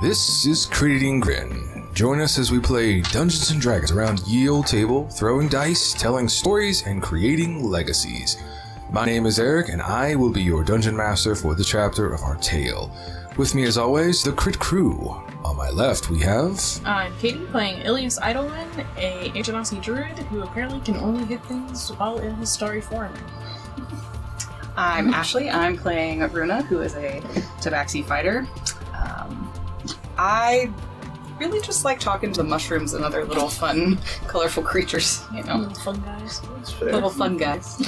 This is Creating Grin. Join us as we play Dungeons & Dragons around ye old table, throwing dice, telling stories, and creating legacies. My name is Eric, and I will be your Dungeon Master for the chapter of our tale. With me, as always, the Crit Crew. On my left, we have... I'm Katie, playing Ilias Idolman, a Genasi druid who apparently can only hit things while in his starry form. I'm Ashley. I'm playing Runa, who is a Tabaxi fighter. I really just like talking to the mushrooms and other little fun, colorful creatures, you know. Little fun guys. Little fun guys.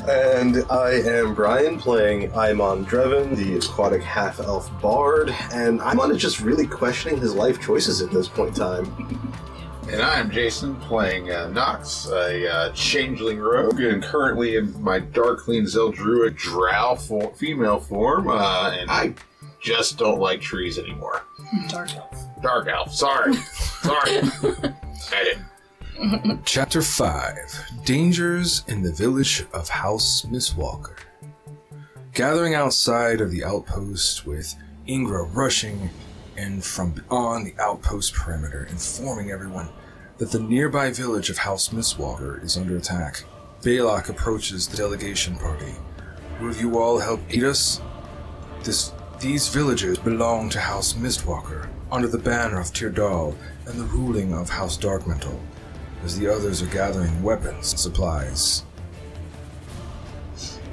And I am Brian, playing Aimon Dreven, the aquatic half-elf bard, and Aimon is just really questioning his life choices at this point in time. And I'm Jason, playing Nox, a changeling rogue, and currently in my Darkling Zeldruid drow female form, and I just don't like trees anymore. Dark elf. Dark elf, sorry. Edit. Chapter 5, Dangers in the Village of House Mistwalker. Gathering outside of the outpost with Ingra rushing in from beyond the outpost perimeter, informing everyone that the nearby village of House Mistwalker is under attack. Balak approaches the delegation party. Will you all help aid us? These villagers belong to House Mistwalker, under the banner of Tyrdal and the ruling of House Darkmantle, as the others are gathering weapons and supplies.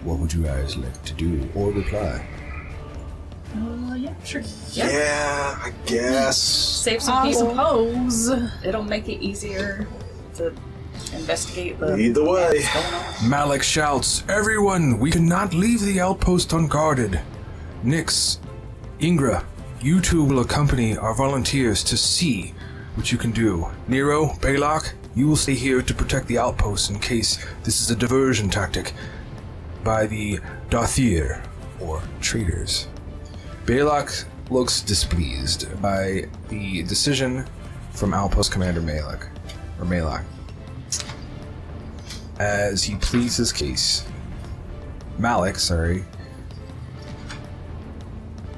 What would you guys like to do or reply? Yeah, sure. Yeah, I guess. Save some I people. suppose. It'll make it easier to investigate the... Lead the way. what's going on. Malik shouts, "Everyone, we cannot leave the outpost unguarded. Nyx, Ingra, you two will accompany our volunteers to see what you can do. Nero, Balak, you will stay here to protect the outpost in case this is a diversion tactic by the Darthir, or traitors." Balak looks displeased by the decision from Outpost Commander Malak, as he pleads his case.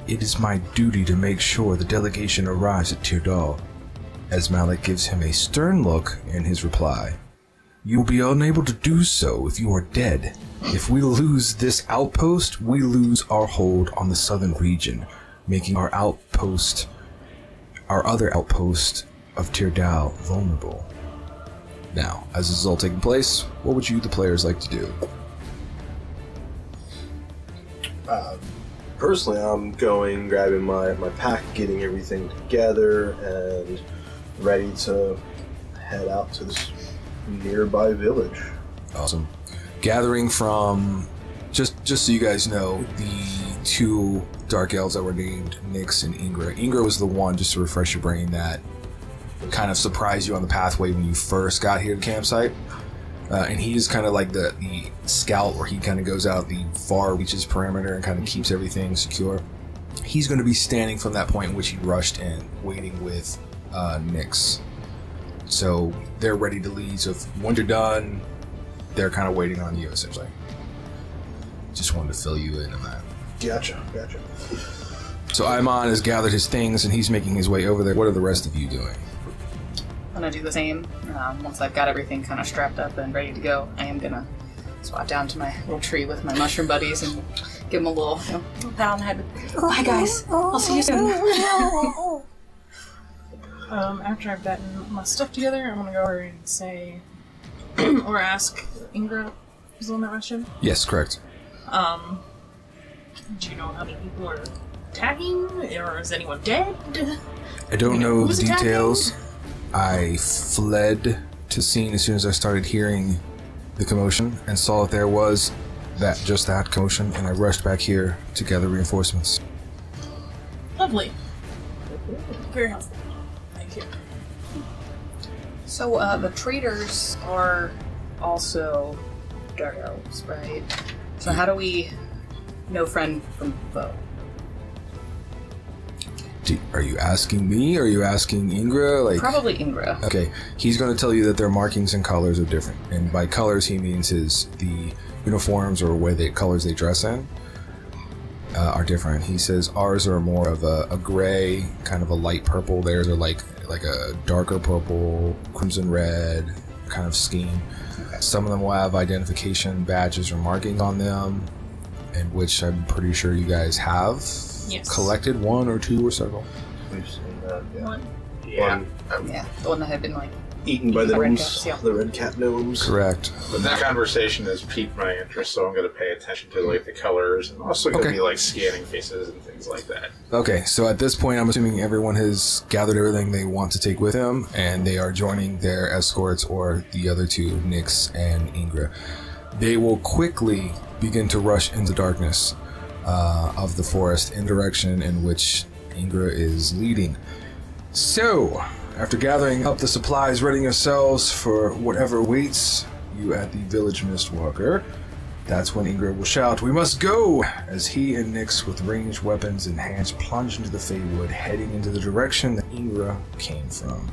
"It is my duty to make sure the delegation arrives at Tyrdal," as Malik gives him a stern look in his reply. "You will be unable to do so if you are dead. If we lose this outpost, we lose our hold on the southern region, making our other outpost of Tyrdal vulnerable." Now, as this is all taking place, what would you, the players, like to do? Personally, I'm grabbing my pack, getting everything together, and ready to head out to this nearby village. Awesome. Gathering from, just so you guys know, the two dark elves that were named Nyx and Ingra. Ingra was the one, just to refresh your brain, that kind of surprised you on the pathway when you first got here to the campsite. And he's kind of like the scout, where he kind of goes out the far reaches perimeter and kind of keeps everything secure. He's going to be standing from that point in which he rushed in, waiting with Nyx. So they're ready to leave. So when you're done, they're kind of waiting on you, essentially. Just wanted to fill you in on that. Gotcha. So Aimon has gathered his things and he's making his way over there. What are the rest of you doing? I'm gonna do the same. Once I've got everything kind of strapped up and ready to go, I am gonna swat down to my little tree with my mushroom buddies and give them a little pat on the head. Bye guys, I'll see you soon. After I've gotten my stuff together, I'm gonna go over and say, or ask Ingra, is the one that rushed in? Yes, correct. Do you know how many people are attacking, or is anyone dead? I don't know the Who's attacking? details. I fled to scene as soon as I started hearing the commotion and saw that there was just that commotion, and I rushed back here to gather reinforcements. Lovely. Very helpful. Thank you. So the traders are also dark elves, right? So how do we know friend from foe? Are you asking me, or are you asking Ingra? Probably Ingra. Okay, he's going to tell you that their markings and colors are different, and by colors he means the uniforms or colors they dress in. are different. He says ours are more of a gray, kind of a light purple. Theirs are like a darker purple, crimson red kind of scheme. Some of them will have identification badges or markings on them, and which I'm pretty sure you guys have collected, one or two or several. We've seen that. Yeah. One. Yeah. Yeah, the one that had been like Eaten by the red gnomes, caps, yeah. the red cat gnomes. Correct. But that conversation has piqued my interest, so I'm going to pay attention to like the colors, and also going to be like scanning faces and things like that. Okay, so at this point, I'm assuming everyone has gathered everything they want to take with them, and they are joining their escorts or the other two, Nyx and Ingra. They will quickly begin to rush into darkness of the forest in direction in which Ingra is leading. So, after gathering up the supplies, readying yourselves for whatever awaits you at the village Mistwalker, that's when Ingra will shout, "We must go!" as he and Nyx, with ranged weapons in hands, plunge into the Feywood, heading into the direction that Ingra came from.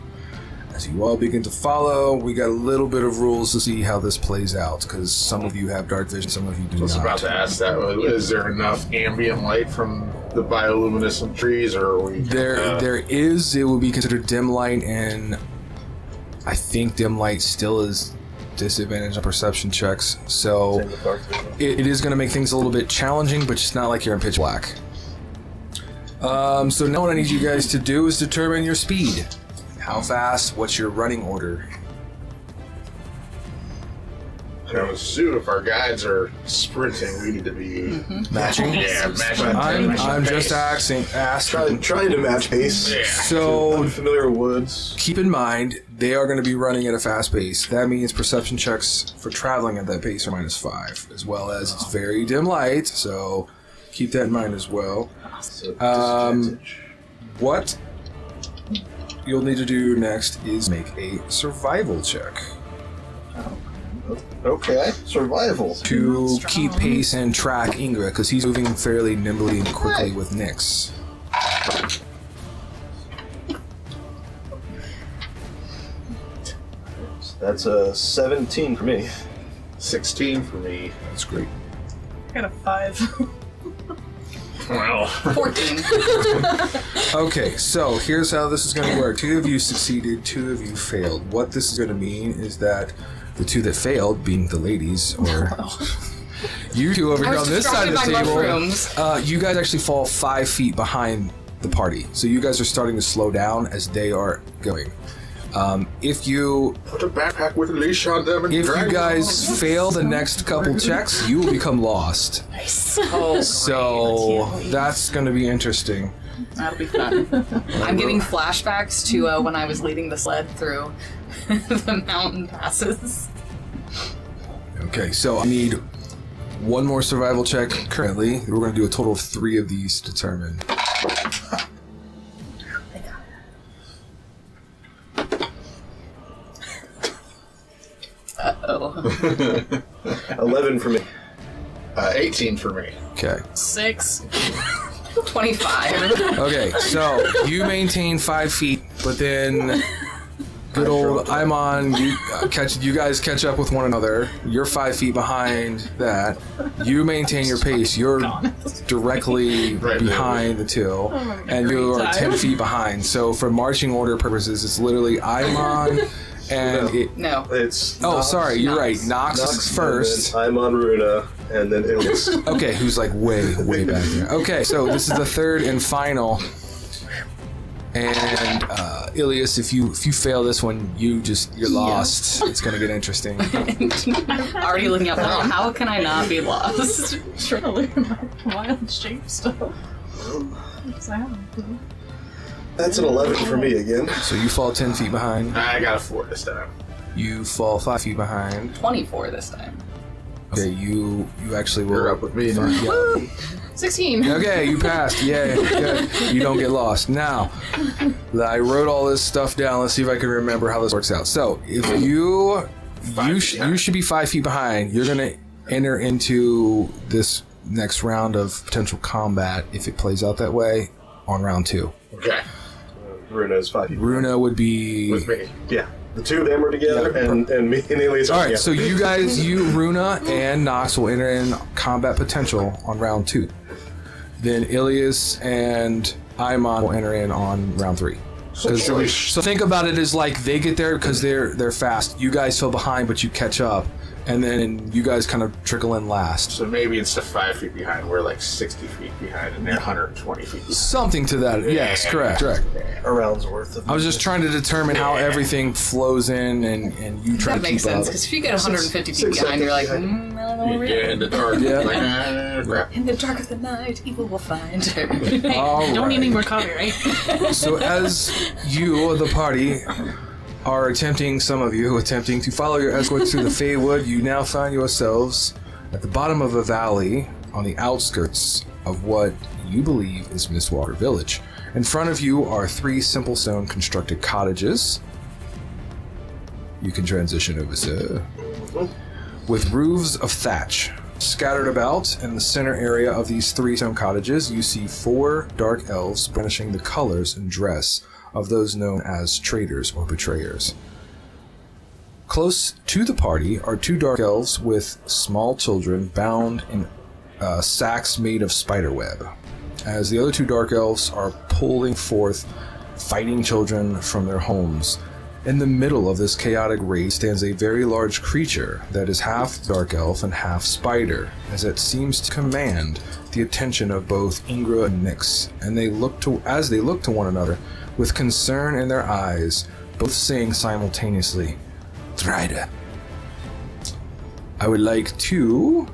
As you all begin to follow, we got a little bit of rules to see how this plays out, because some of you have dark vision, some of you do I was not. about to ask that. Is there enough ambient light from the bioluminescent trees, or are we? There is. It will be considered dim light, and I think dim light still is disadvantage on perception checks. So Same with dark vision. it is going to make things a little bit challenging, but it's not like you're in pitch black. So now what I need you guys to do is determine your speed. How fast? What's your running order? I would assume if our guides are sprinting, we need to be Matching? yeah, matching. I'm just pace. asking. Trying to match pace. Yeah. So Unfamiliar woods. keep in mind, they are going to be running at a fast pace. That means perception checks for traveling at that pace are -5, as well as it's very dim light, so keep that in mind as well. So disadvantage. What you'll need to do next is make a survival check Okay, survival. to Strong. keep pace and track Ingra, because he's moving fairly nimbly and quickly with Nyx. That's a 17 for me. 16 for me. That's great. I got a 5. Well, 14. Okay, so here's how this is going to work. 2 of you succeeded, 2 of you failed. What this is going to mean is that the 2 that failed, being the ladies, or you 2 over I here was on this side of the distracted by table, mushrooms. you guys actually fall 5 feet behind the party. So you guys are starting to slow down as they are going. If you put a backpack with a leash on them and If drag you them guys fail the next couple checks, you will become lost. Oh, So that's going to be interesting. that'll be fun. I'm getting flashbacks to when I was leading the sled through the mountain passes. Okay, so I need one more survival check currently. We're going to do a total of 3 of these to determine. Uh-oh. 11 for me. 18 for me. Okay. 6. 25. Okay, so you maintain 5 feet, but then good old Imon, you guys catch up with one another. You're 5 feet behind that. You maintain your pace. You're directly Right behind the 2, and you are 10 feet behind. So for marching order purposes, it's literally Imon and it. No. It's Oh, Nox, sorry, you're right. Nox. Nox is first. And then I'm on Runa, and then Ilias. Okay, who's like way back there. Okay, so this is the 3rd and final. And Ilias, if you fail this one, you're lost. It's gonna get interesting. Already looking up, well, how can I not be lost? Trying to look at my wild shape stuff. Because I haven't. That's an 11 for me again. So you fall 10 feet behind. I got a 4 this time. You fall 5 feet behind. 24 this time. Okay, you actually will. You're up with me. Yeah. 16. Okay, you passed. Yay. Good. You don't get lost. Now, I wrote all this stuff down. Let's see if I can remember how this works out. So, if you should be 5 feet behind. You're gonna enter into this next round of potential combat if it plays out that way on round 2. Okay. Runa is 5 people. Runa would be. With me. Yeah. The 2 of them are together, Yeah. and me and Ilias are All right, together. so you guys, Runa and Nox will enter in combat potential on round 2. then Ilias and Aimon will enter in on round 3. So think about it as like they get there because they're fast. You guys fell behind, but you catch up, and then you guys kind of trickle in last. So maybe instead of 5 feet behind, we're like 60 feet behind, and they're 120 feet behind. Something to that. Yes, correct. A round's worth of. I was just trying to determine how everything flows in, and you try That to makes keep sense, up. because if you get 150 feet behind, you're like, I don't know where we Yeah, are. in the dark. Yeah. Like, crap. In the dark of the night, evil will find. Hey, All don't need any right. more copyright. So as you, the party, are some of you attempting to follow your escorts through the Feywood, you now find yourselves at the bottom of a valley on the outskirts of what you believe is Mistwalker Village. In front of you are 3 simple stone constructed cottages. You can transition over, sir. With roofs of thatch. Scattered about in the center area of these 3 stone cottages, you see 4 dark elves brandishing the colors and dress of those known as traitors or betrayers. Close to the party are 2 dark elves with small children bound in sacks made of spiderweb, as the other 2 dark elves are pulling forth fighting children from their homes. In the middle of this chaotic race stands a very large creature that is half dark elf and half spider, as it seems to command the attention of both Ingra and Nyx, and as they look to one another with concern in their eyes, both saying simultaneously, "Drider." I would like to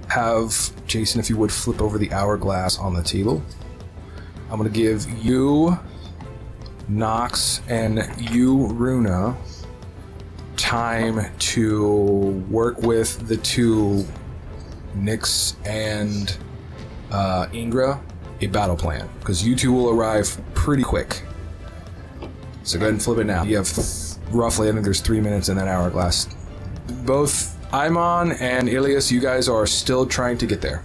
have Jason, if you would, flip over the hourglass on the table. I'm going to give you, Nox, and you, Runa, time to work with the 2, Nyx and Ingra, a battle plan, because you 2 will arrive pretty quick. So go ahead and flip it now. You have roughly, I think there's 3 minutes in that hourglass. Both Aimon and Ilias, you guys are still trying to get there.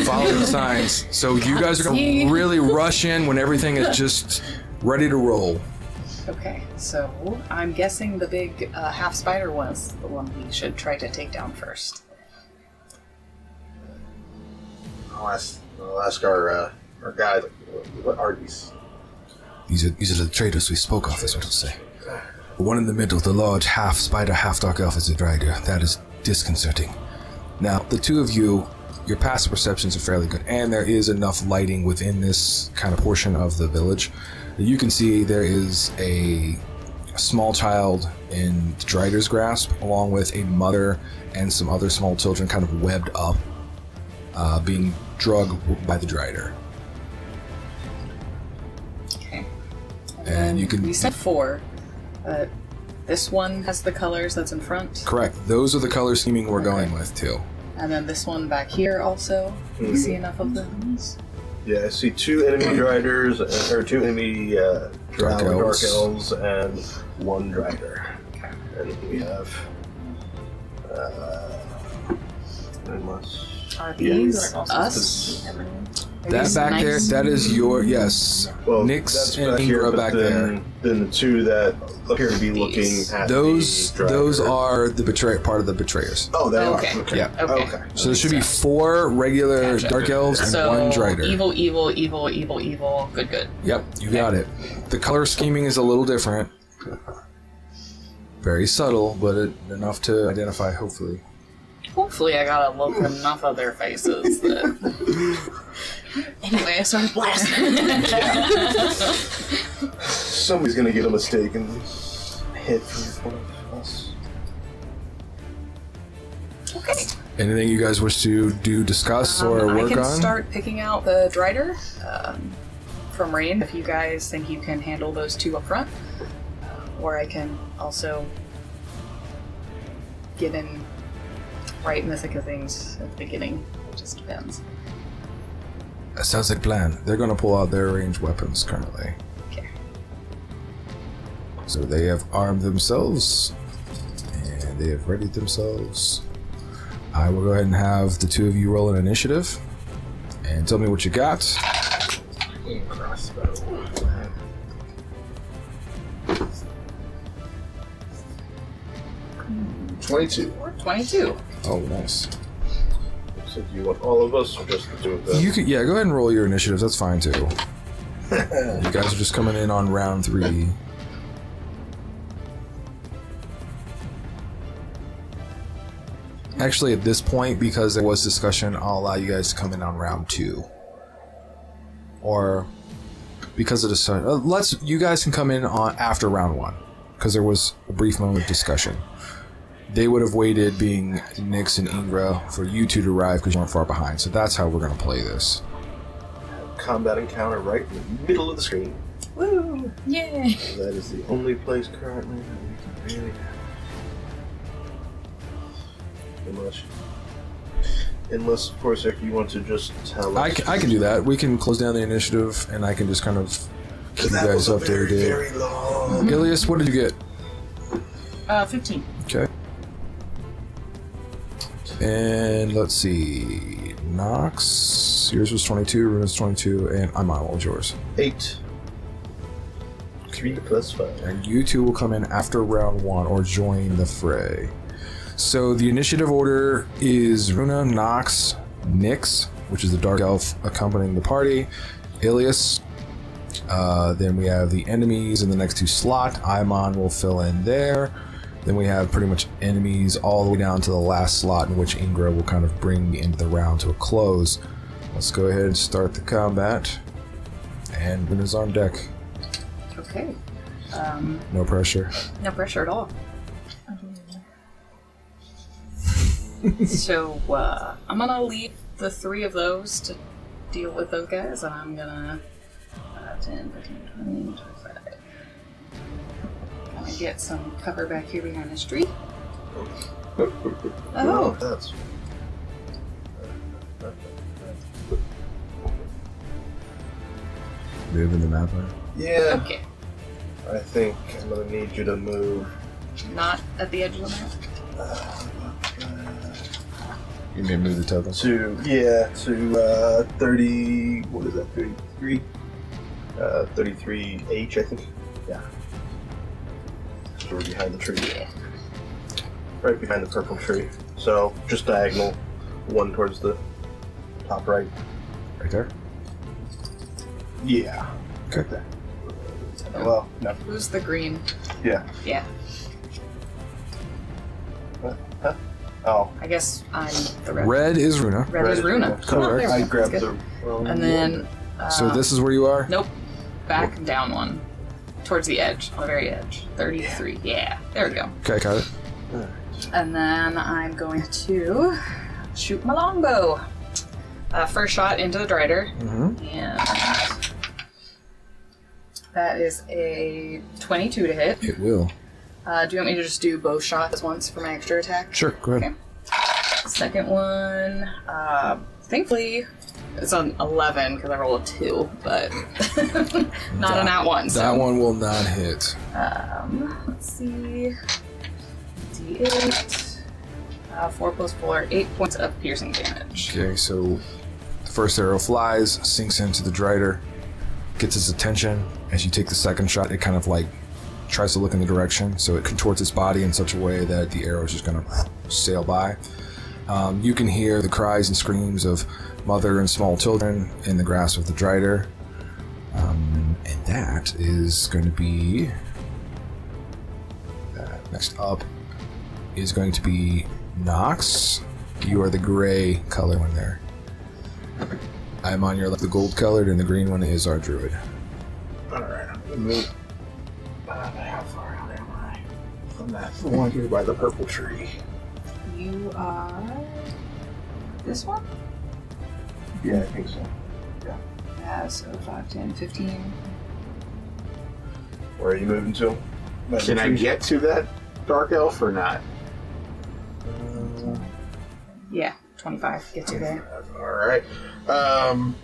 Follow the signs. So you guys are going to really rush in when everything is just ready to roll. Okay, so I'm guessing the big half spider was the one we should try to take down first. I'll ask our guy, what are these? These are the traitors we spoke of, is what I'll say. The one in the middle, the large half spider, half dark elf, is a drider. That is disconcerting. Now, the 2 of you, your passive perceptions are fairly good, and there is enough lighting within this kind of portion of the village that you can see there is a small child in the drider's grasp, along with a mother and some other small children kind of webbed up, being drugged by the drider. Okay. And you can... We said 4. This one has the colors that's in front. Correct. Those are the color scheming we're going with, too. And then this one back here also. Do you see enough of those? Yeah, I see 2 enemy driders, or 2 enemy Dark dark elves. elves, and 1 drider. And we have. Are these Yeah. us? Are That these back nice? there, that is your, yes. Well, Nyx that's and back here, Ingra but back there. Then the 2 that appear to be looking at Those the drider. those are the part of the betrayers. Oh, they Okay. are. Okay. Yeah. Okay. So there should be 4 regular Gotcha. dark elves and So 1 drider. evil, evil, evil, evil, evil. Good, good. Yep, you got it. The color scheming is a little different. Very subtle, but enough to identify, hopefully. Hopefully, I got to look enough of their faces that. Anyway, I started blasting. Somebody's gonna get a mistake and hit one of us. Okay. Anything you guys wish to discuss, or work I can on? start picking out the drider from Rain if you guys think you can handle those 2 up front. Or I can also get in right in the thick of things at the beginning. It just depends. That sounds like a plan. They're going to pull out their ranged weapons currently. Okay. So they have armed themselves, and they have readied themselves. I will go ahead and have the 2 of you roll an initiative, and tell me what you got. Crossbow. 22. 22. Oh, nice. So do you want all of us or just the two of them? You could, yeah, go ahead and roll your initiatives. That's fine too. You guys are just coming in on round 3. Actually, at this point, because there was discussion, I'll allow you guys to come in on round 2. Or because of the you guys can come in on after round 1, because there was a brief moment of discussion. They would have waited, being Nyx and Ingra, for you two to arrive because you weren't far behind. So that's how we're going to play this. Combat encounter right in the middle of the screen. Woo! Yay! So that is the only place currently that we can really have. Unless, of course, if you want to just tell us. I can do that. We can close down the initiative, and I can just kind of keep you guys updated. Very long. Ilias, what did you get? 15. Okay. And let's see. Nox, yours was 22, Runa's 22, and I'm on. What was yours? 8. 3 plus 5. And you two will come in after round 1 or join the fray. So the initiative order is Runa, Nox, Nyx, which is the Dark Elf accompanying the party, Ilias. Then we have the enemies in the next 2 slot. Aimon will fill in there. Then we have pretty much enemies all the way down to the last slot, in which Ingra will kind of bring the end of the round to a close. Let's go ahead and start the combat. And Runa's on deck. Okay. No pressure. No pressure at all. So, I'm gonna leave the 3 of those to deal with those guys, and I'm gonna 10, 15, 20, 25. Gonna get some cover back here behind this tree. Oh! That's... Move in the map line. Yeah. Okay. I think I'm gonna need you to move. Not at the edge of the map. You may move the token. To 30. What is that? 33. 33H, I think. Yeah. We're behind the tree. Yeah. Right behind the purple tree. So just diagonal, 1 towards the top right. Right there. Yeah. Okay. There. Well, no. Who's the green? Yeah. Yeah. Huh? Oh. I guess I'm the red. Red is Runa. Red is Runa. Correct. Oh, there we I go. grabbed Good. the wrong And then... So this is where you are? Nope. Back down 1. Towards the edge. On the very edge. 33. Yeah. There we go. Okay, got it. And then I'm going to shoot my longbow. First shot into the Drider. Mm-hmm. And that is a 22 to hit. It will. Do you want me to just do both shots once for my extra attack? Sure, go ahead. Okay. Second one, thankfully, it's an 11 because I rolled a 2, but not an at one. So. That one will not hit. Let's see. D8. 4 plus 4, 8 points of piercing damage. Okay, so the first arrow flies, sinks into the Drider, gets its attention. As you take the second shot, it kind of like tries to look in the direction, so it contorts its body in such a way that the arrow is just going to sail by. You can hear the cries and screams of mother and small children in the grasp of the Drider. And that is going to be... next up is going to be Nox. You are the gray color one there. I'm on your left, the gold colored, and the green one is our druid. Alright, I'm gonna move. How far out am I from that one here by the purple tree? You are... this one? Yeah, I think so. Yeah, so 5, 10, 15. Where are you moving to? By the Can I trees? get to that dark elf or not? Yeah, 25. Get you there. Alright. I'm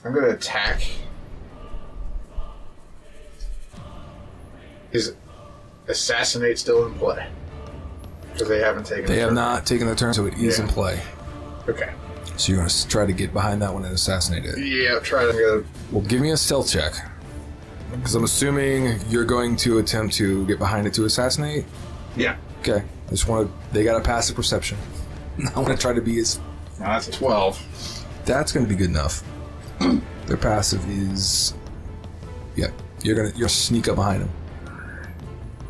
going to attack. Is Assassinate still in play? Because they haven't taken They the have turn. not taken the turn, so it is Yeah. in play. Okay. So you're going to try to get behind that one and assassinate it. Yeah, try to go. Well, give me a stealth check. Because I'm assuming you're going to attempt to get behind it to assassinate. Yeah. Okay. I just want to... They got a passive perception. I'm gonna try to be as. No, that's a 12. That's gonna be good enough. Their passive is. Yep. You're sneak up behind them.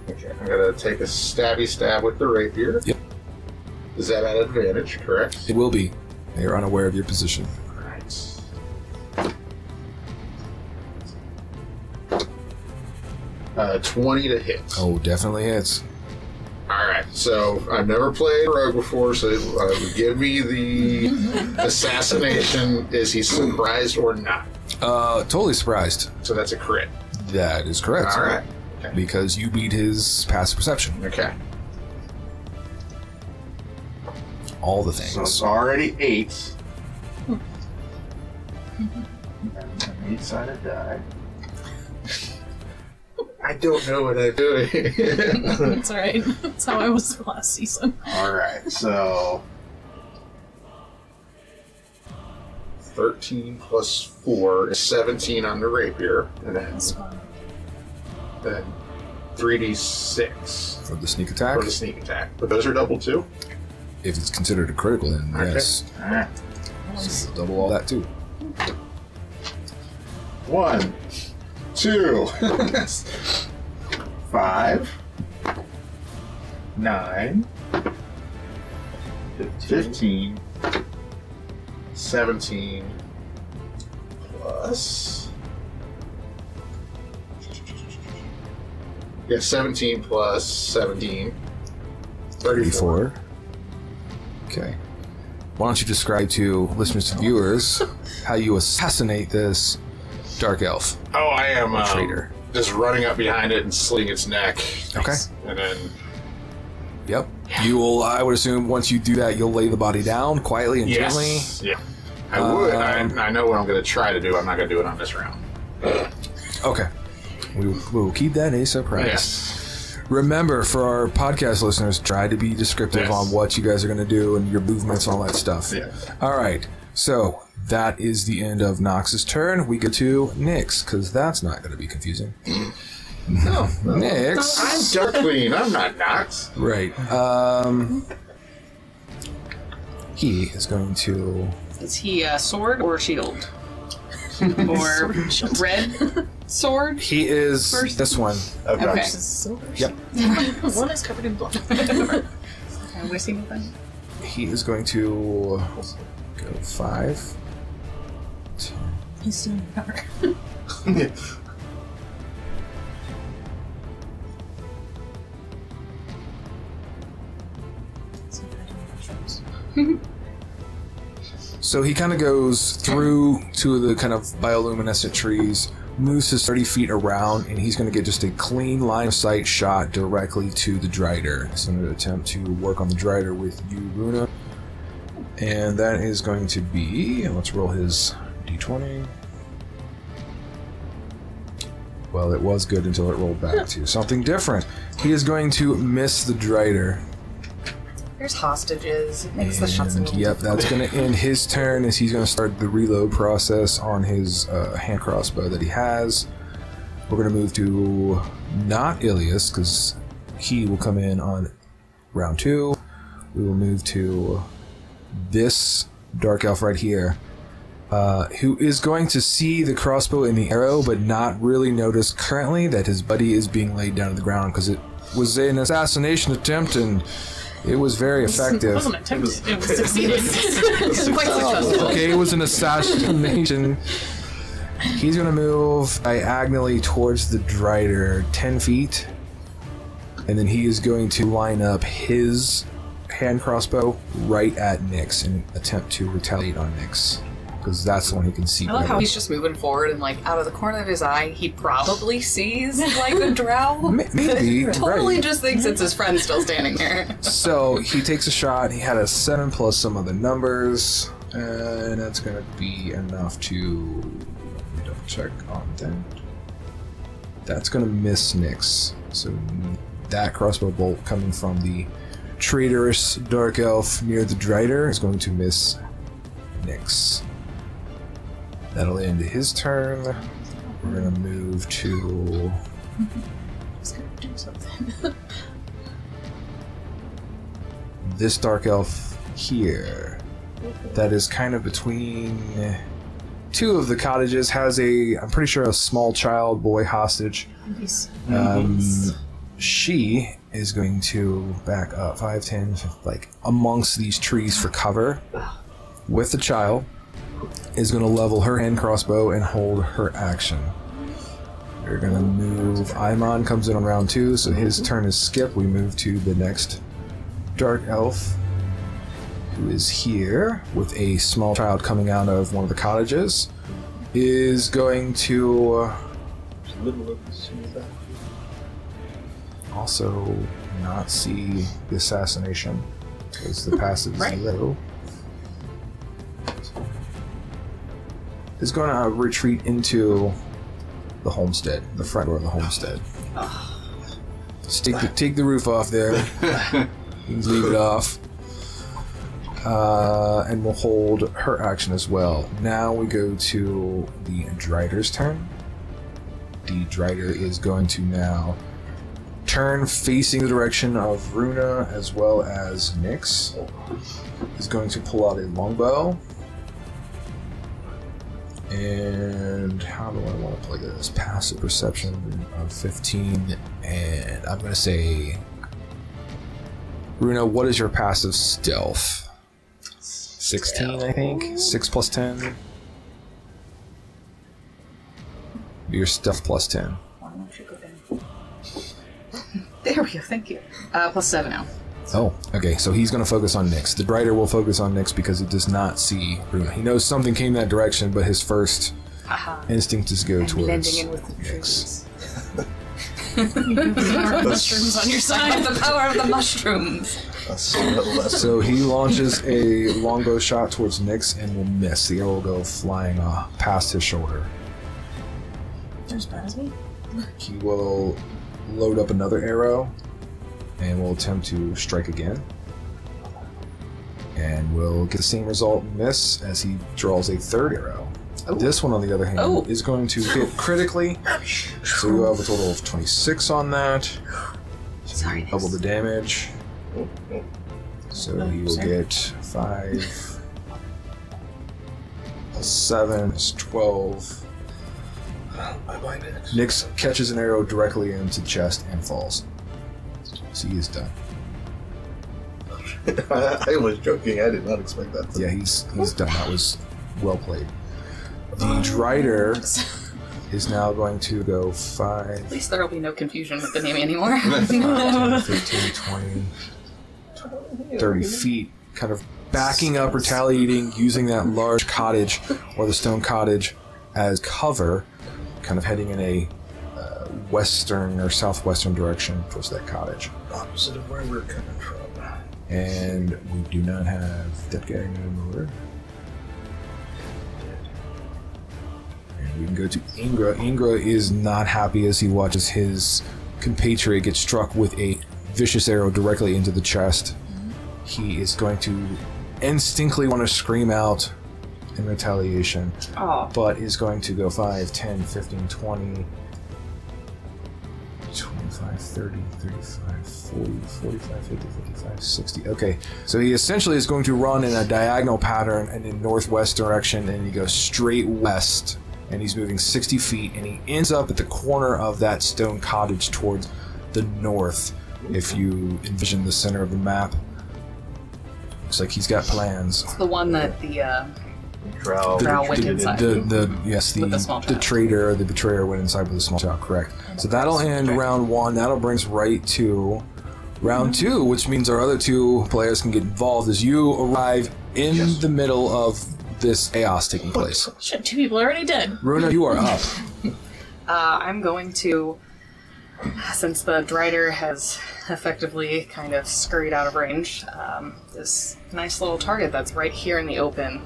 Okay, I'm gonna take a stabby stab with the rapier. Yep. Is that at advantage, correct? It will be. They are unaware of your position. Alright. Uh, 20 to hit. Oh, definitely hits. Alright, so I've never played Rogue before, so give me the assassination. Is he surprised or not? Totally surprised. So that's a crit. That is correct. Alright. Okay. Because you beat his passive perception. Okay. All the So things. it's already 8. And an 8-sided die. I don't know what I'm doing. It's alright. That's how I was last season. Alright, so 13 plus 4 is 17 on the rapier, and That's fine. then 3d6 For the sneak attack. for the sneak attack. But those are double too? If it's considered a critical, then Okay. yes. Alright. So double all that too. 1, 2, 5, 9, 15, 17, plus... Yeah, 17 plus 17. 34. Okay. Why don't you describe to listeners and viewers how you assassinate this dark elf Oh, I am traitor? just running up behind it and slitting its neck. Okay. And then... Yep. You will. I would assume once you do that, you'll lay the body down quietly and gently. Yes. Yeah. I would. I know what I'm going to try to do. I'm not going to do it on this round. Okay. We will keep that a surprise. Yes. Remember, for our podcast listeners, try to be descriptive Yes. on what you guys are going to do and your movements, all that stuff. Yeah. All right. So that is the end of Nox's turn. We get to Nyx, because that's not going to be confusing. No. Nyx. I'm Darkleen. I'm not Nox. Right. He is going to. Is he a sword or shield? Or red sword? He is First- this one. Okay. Okay. This is silver. Yep. One is covered in blood. Am I seeing anything? He is going to go 5. 10. He's still in the cover. So he kind of goes through two of the kind of bioluminescent trees, moves his 30 feet around, and he's going to get just a clean line of sight shot directly to the Drider. He's going to attempt to work on the Drider with you, Runa. And that is going to be, let's roll his d20. Well, it was good until it rolled back to something different. He is going to miss the Drider. There's hostages. It makes the shots a And, little yep, that's going to end his turn as he's going to start the reload process on his hand crossbow that he has. We're going to move to not Ilias because he will come in on round 2. We will move to this dark elf right here, who is going to see the crossbow and the arrow, but not really notice currently that his buddy is being laid down to the ground because it was an assassination attempt and it was very effective. It wasn't attempted. It was succeeded. Quite successful. Okay, it was an assassination. He's going to move diagonally towards the Drider 10 feet. And then he is going to line up his hand crossbow right at Nyx and attempt to retaliate on Nyx. Because that's the one he can see. I love how better. he's just moving forward and, like, out of the corner of his eye, he probably sees, like, a drow. Maybe, Totally right. just thinks it's his friend still standing there. So he takes a shot. He had a 7 plus some of the numbers. And that's going to be enough to... Let me double check on that. That's going to miss Nyx. So that crossbow bolt coming from the traitorous dark elf near the Drider is going to miss Nyx. That'll end his turn. We're going to move to... He's gonna do something. This dark elf here. That is kind of between two of the cottages. Has I'm pretty sure, a small child boy hostage. She is going to back up 5, 10, like amongst these trees for cover with the child. Is going to level her hand crossbow and hold her action. We're going to move. Aimon comes in on round 2, so his turn is skipped. We move to the next dark elf, who is here with a small child coming out of one of the cottages. Is going to also not see the assassination because the passive is low. Is going to retreat into the homestead, the front door of the homestead. Just take the roof off there. You can leave it off. And we'll hold her action as well. Now we go to the Drider's turn. The Drider is going to now turn facing the direction of Runa as well as Nyx. He's going to pull out a longbow. And how do I want to play this? Passive perception of 15, and I'm going to say, Runa, what is your passive stealth? 16, I think? 6 plus 10? Your stealth plus 10. Why don't you go down? There we go, thank you. Plus 7 now. Oh, okay, so he's going to focus on Nyx. The Drider will focus on Nyx because he does not see Runa. He knows something came that direction, but his first instinct is to go towards blending in with the Nyx. Mushrooms on your side. The power of the mushrooms. So he launches a longbow shot towards Nyx and will miss. The arrow will go flying past his shoulder. They're as bad as me. He will load up another arrow and will attempt to strike again. And will get the same result, miss, as he draws a third arrow. Ooh. This one, on the other hand, is going to hit critically. So you have a total of 26 on that. So double the damage. So he will get 5 plus 7 is 12. Nyx catches an arrow directly into the chest and falls. So he is done. I was joking. I did not expect that. Yeah, he's done. That was well played. The Drider is now going to go 5. At least there will be no confusion with the name anymore. 10, 15, 20, 30 feet, kind of backing up, retaliating, using that large cottage or the stone cottage as cover, kind of heading in a western or southwestern direction towards that cottage. Opposite of where we're coming from. And we do not have that guy anymore. And we can go to Ingra. Ingra is not happy as he watches his compatriot get struck with a vicious arrow directly into the chest. He is going to instinctively want to scream out in retaliation, but is going to go 5, 10, 15, 20, 25, 30, 35, 40, 45, 50, 55, 60. Okay, so he essentially is going to run in a diagonal pattern and in northwest direction, and he goes straight west, and he's moving 60 feet, and he ends up at the corner of that stone cottage towards the north. If you envision the center of the map, looks like he's got plans. It's the one that the Drow went inside. The traitor, the betrayer went inside with a small child, correct. So that'll end round 1. That'll bring us right to round 2, which means our other 2 players can get involved as you arrive in the middle of this chaos taking place. Shit, 2 people are already dead. Runa, you are up. I'm going to, since the Drider has effectively kind of scurried out of range, this nice little target that's right here in the open,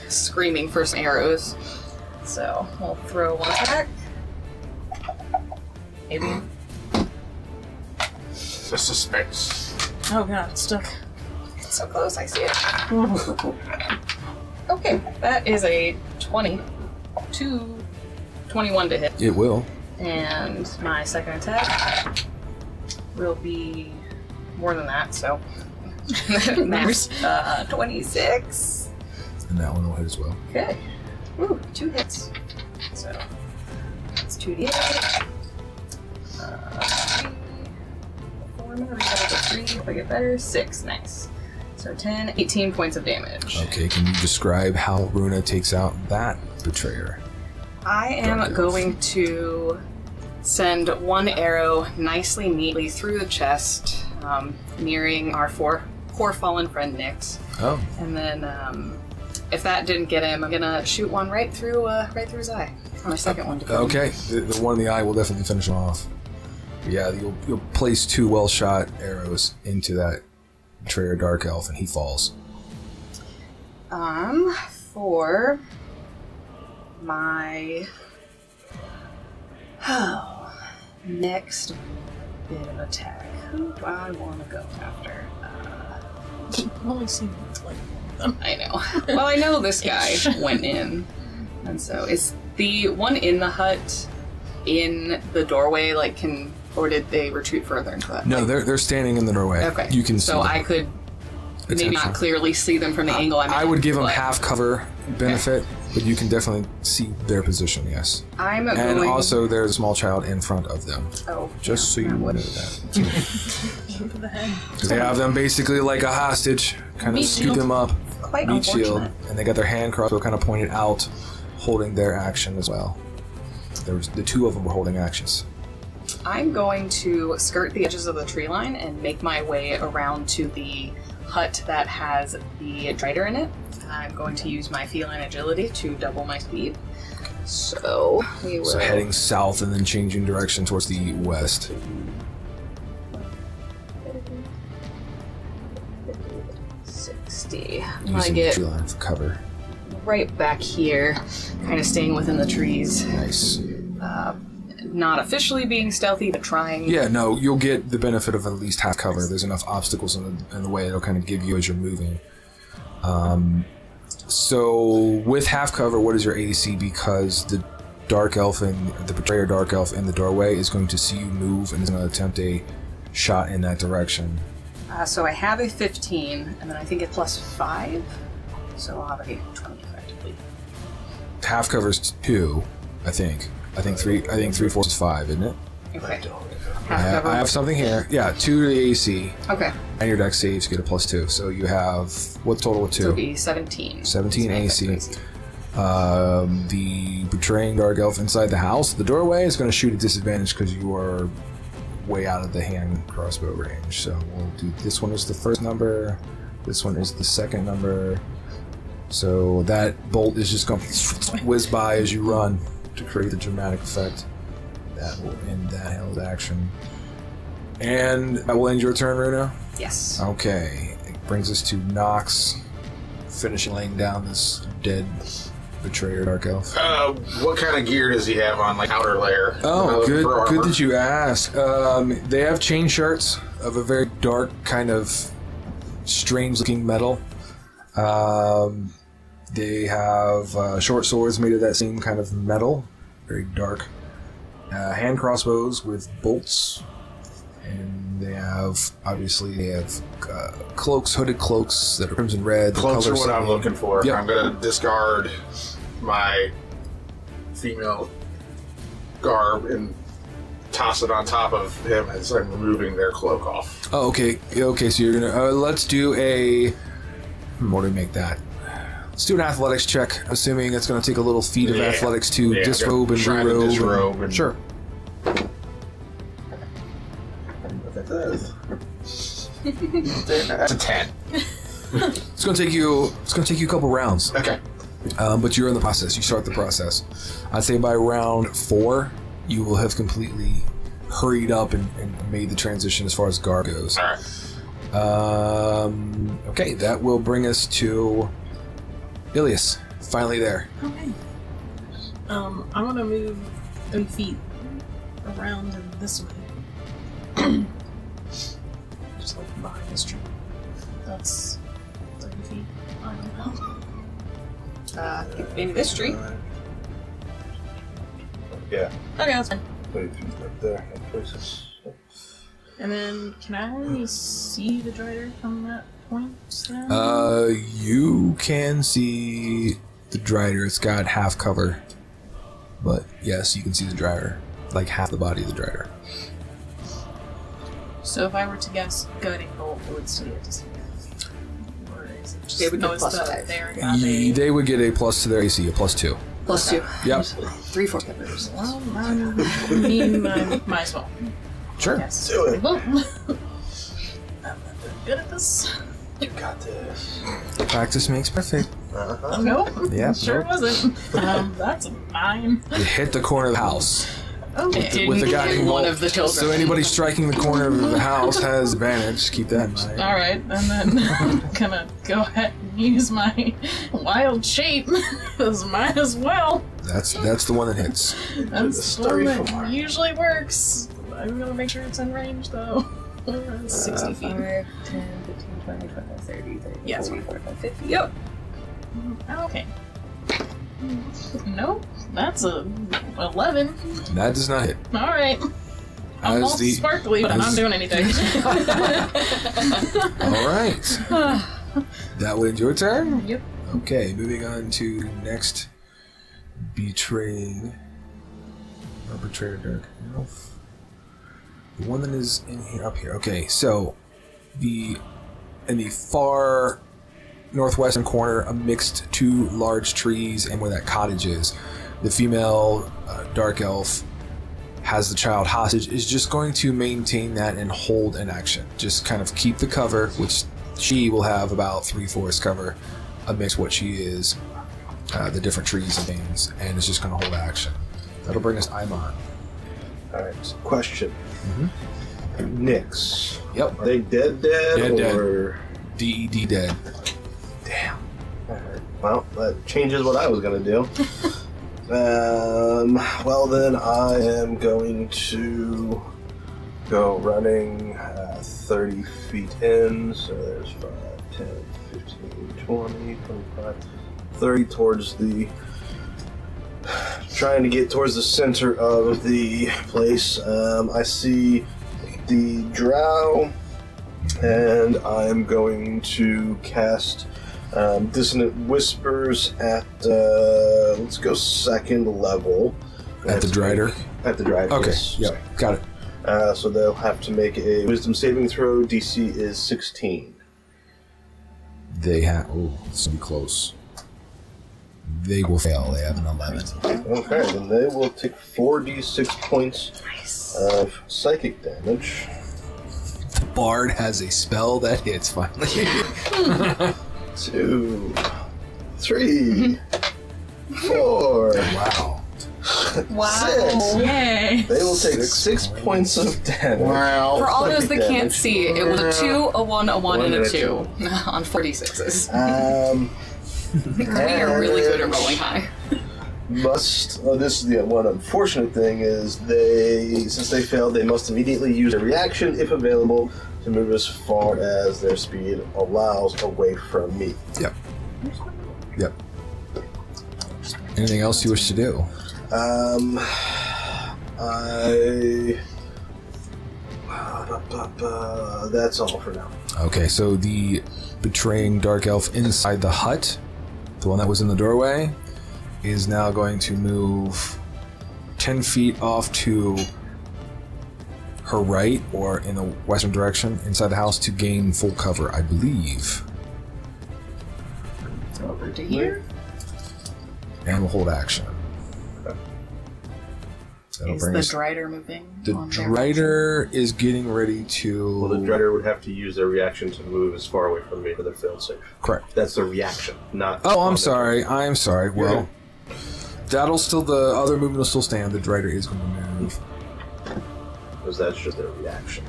screaming for some arrows. So we'll throw 1 attack. Maybe. The suspense. Oh god, it's stuck. It's so close, I see it. Okay, that is a 21 to hit. It will. And my second attack will be more than that, so Max 26. And that one will hit as well. Okay. Ooh, 2 hits. So that's 2d8. 3. 4. I'm gonna read that as a 3 if I get better. 6. Nice. So 10, 18 points of damage. Okay, can you describe how Runa takes out that betrayer? I am going to send one arrow nicely, neatly through the chest, nearing our poor fallen friend Nyx. Oh. And then, if that didn't get him, I'm gonna shoot one right through his eye. On a second one to come. Okay, the one in the eye will definitely finish him off. Yeah, you'll place 2 well-shot arrows into that betrayer dark elf, and he falls. For my next bit of attack, who do I want to go after? I've only seen like I know. Well, I know this guy went in, and so is the one in the hut in the doorway? Like, or did they retreat further into that? No, they're standing in the doorway. Okay, you can see. So them. I could maybe not clearly see them from the angle I'm at. I would give them but half cover benefit, but you can definitely see their position. Yes. I'm and going. Also, there's a small child in front of them. Oh, just so you know that. for the head. Because they have them basically like a hostage, kind of Meat scoot shield. them up, Quite meat shield, unfortunate. and they got their hand crossbow kind of pointed out, holding their action as well. The 2 of them were holding actions. I'm going to skirt the edges of the tree line and make my way around to the hut that has the drider in it. I'm going to use my feline agility to double my speed. So we will. So heading south and then changing direction towards the west. 60. I'm gonna Using the get tree line for cover. right back here, kind of staying within the trees. Nice. Not officially being stealthy, but trying. Yeah, no, you'll get the benefit of at least half cover. There's enough obstacles in the way it'll kind of give you as you're moving. So with half cover, what is your AC? Because the dark elf and the betrayer dark elf in the doorway is going to see you move and is going to attempt a shot in that direction. So I have a 15, and then I think it's plus 5, so I'll have a 20 effectively. Half cover is 2, I think. I think 3/4 is 5, isn't it? Okay. I have something here. Yeah, 2 to the AC. Okay. And your dex saves get a +2. So you have what total with 2? So it'll be 17. 17 AC. The betraying dark elf inside the house, the doorway, is going to shoot at disadvantage because you are way out of the hand crossbow range. So we'll do this one is the first number. This one is the second number. So that bolt is just going to whiz by as you run to create the dramatic effect. That will end that held action. And that will end your turn, Runa? Yes. Okay. It brings us to Nox, finishing laying down this dead betrayer dark elf. What kind of gear does he have on, like outer layer? Oh, For armor? good that you ask. They have chain shirts of a very dark, kind of strange-looking metal. They have short swords made of that same kind of metal, very dark. Hand crossbows with bolts, and they have cloaks, hooded cloaks that are crimson red. Cloaks are what I'm looking for. Yep. I'm going to discard my female garb and toss it on top of him as I'm removing their cloak off. Oh, okay. Okay, so you're gonna let's do a. What do we make that? Let's do an athletics check, assuming it's going to take a little feat of athletics to disrobe and try to rerobe. disrobe and- Sure. That's a 10. It's going to take you a couple rounds. Okay. But you're in the process. You start the process. I'd say by round 4, you will have completely hurried up and made the transition as far as guard goes. All right. Okay, that will bring us to Ilias. Finally there. Okay. I'm gonna move 30 feet around and this way. Just like behind this tree. That's 30 feet. I don't know. Maybe this tree. Yeah. Okay, that's fine. 30 feet up there. That places. And then, can I see the drider from that points then? You can see the Drider. It's got half cover. But yes, you can see the Drider. Like half the body of the Drider. So if I were to guess guiding bolt, it would still get to see. Or is it just They would get notice plus that five. they're agave? They would get a plus to their AC, a +2. +2. Yep. 3 4 peppers. Well, I mean, I might as well. Sure. Yes. Do it. Well, I'm not very good at this. You got this. Practice makes perfect. Uh-huh. Nope. Yeah, Sure nope. wasn't. That's a 9. You hit the corner of the house. Okay. With the guiding One bolt. of the children. So anybody striking the corner of the house has advantage. Keep that in mind. Alright, and then I'm gonna go ahead and use my wild shape. Because might as well. That's the one that hits. That's the one that usually works. I'm gonna make sure it's in range though. 60 feet. 5, 10, 15, 20, 25, 30, 30, Yes. 40, 45, 50. Yep. Okay. Nope, that's a 11. That does not hit. Alright. I'm all sparkly, but I'm not doing anything. All right. That was your turn? Yep. Okay, moving on to next betraying perpetrator Dark Elf. The one that is in here, up here. Okay, so in the far northwestern corner, amidst 2 large trees and where that cottage is, the female Dark Elf has the child hostage, is just going to maintain that and hold an action. Just kind of keep the cover, which she will have about 3/4 cover amidst what she is, the different trees and things, and it's just going to hold action. That'll bring us Imon. Alright, question. Nyx. Yep. Are they dead Dead. or... DED dead. Damn. Alright. Well, that changes what I was gonna do. Well then, I am going to go running 30 feet in, so there's 5, 10, 15, 20, 25, 30 towards the... trying to get towards the center of the place. I see the drow, and I'm going to cast Dissonant Whispers at, let's go 2nd level. At the Drider? At the Drider, Okay, yes. yep, got it. So they'll have to make a Wisdom saving throw. DC is 16. They have... Oh, this will be close. They will fail. They have an 11. Okay, then they will take 4d6 points of psychic damage. The Bard has a spell that hits, finally. 2, 3, 4. Wow. Wow. 6. Yay! They will take 6 points of damage. Wow. For all those that Psychic can't damage. see, it was a 2, a 1, a 1, and a and a 2 on 46s. We are And really good at rolling high. this is the one unfortunate thing is since they failed, they must immediately use a reaction, if available, to move as far as their speed allows away from me. Yep. Yep. Anything else you wish to do? That's all for now. Okay, so the betraying Dark Elf inside the hut, the one that was in the doorway, is now going to move 10 feet off to her right, or in the western direction, inside the house to gain full cover, I believe. Over to here. And will hold action. That'll Is bring the us... Drider moving? The on their Drider is getting ready to... Well, the Dreader would have to use their reaction to move as far away from me for their failed save. Correct. That's the reaction, not... Oh, I'm sorry. Well, that'll still... The other movement will still stand. The Drider is going to move. Because that's just their reaction.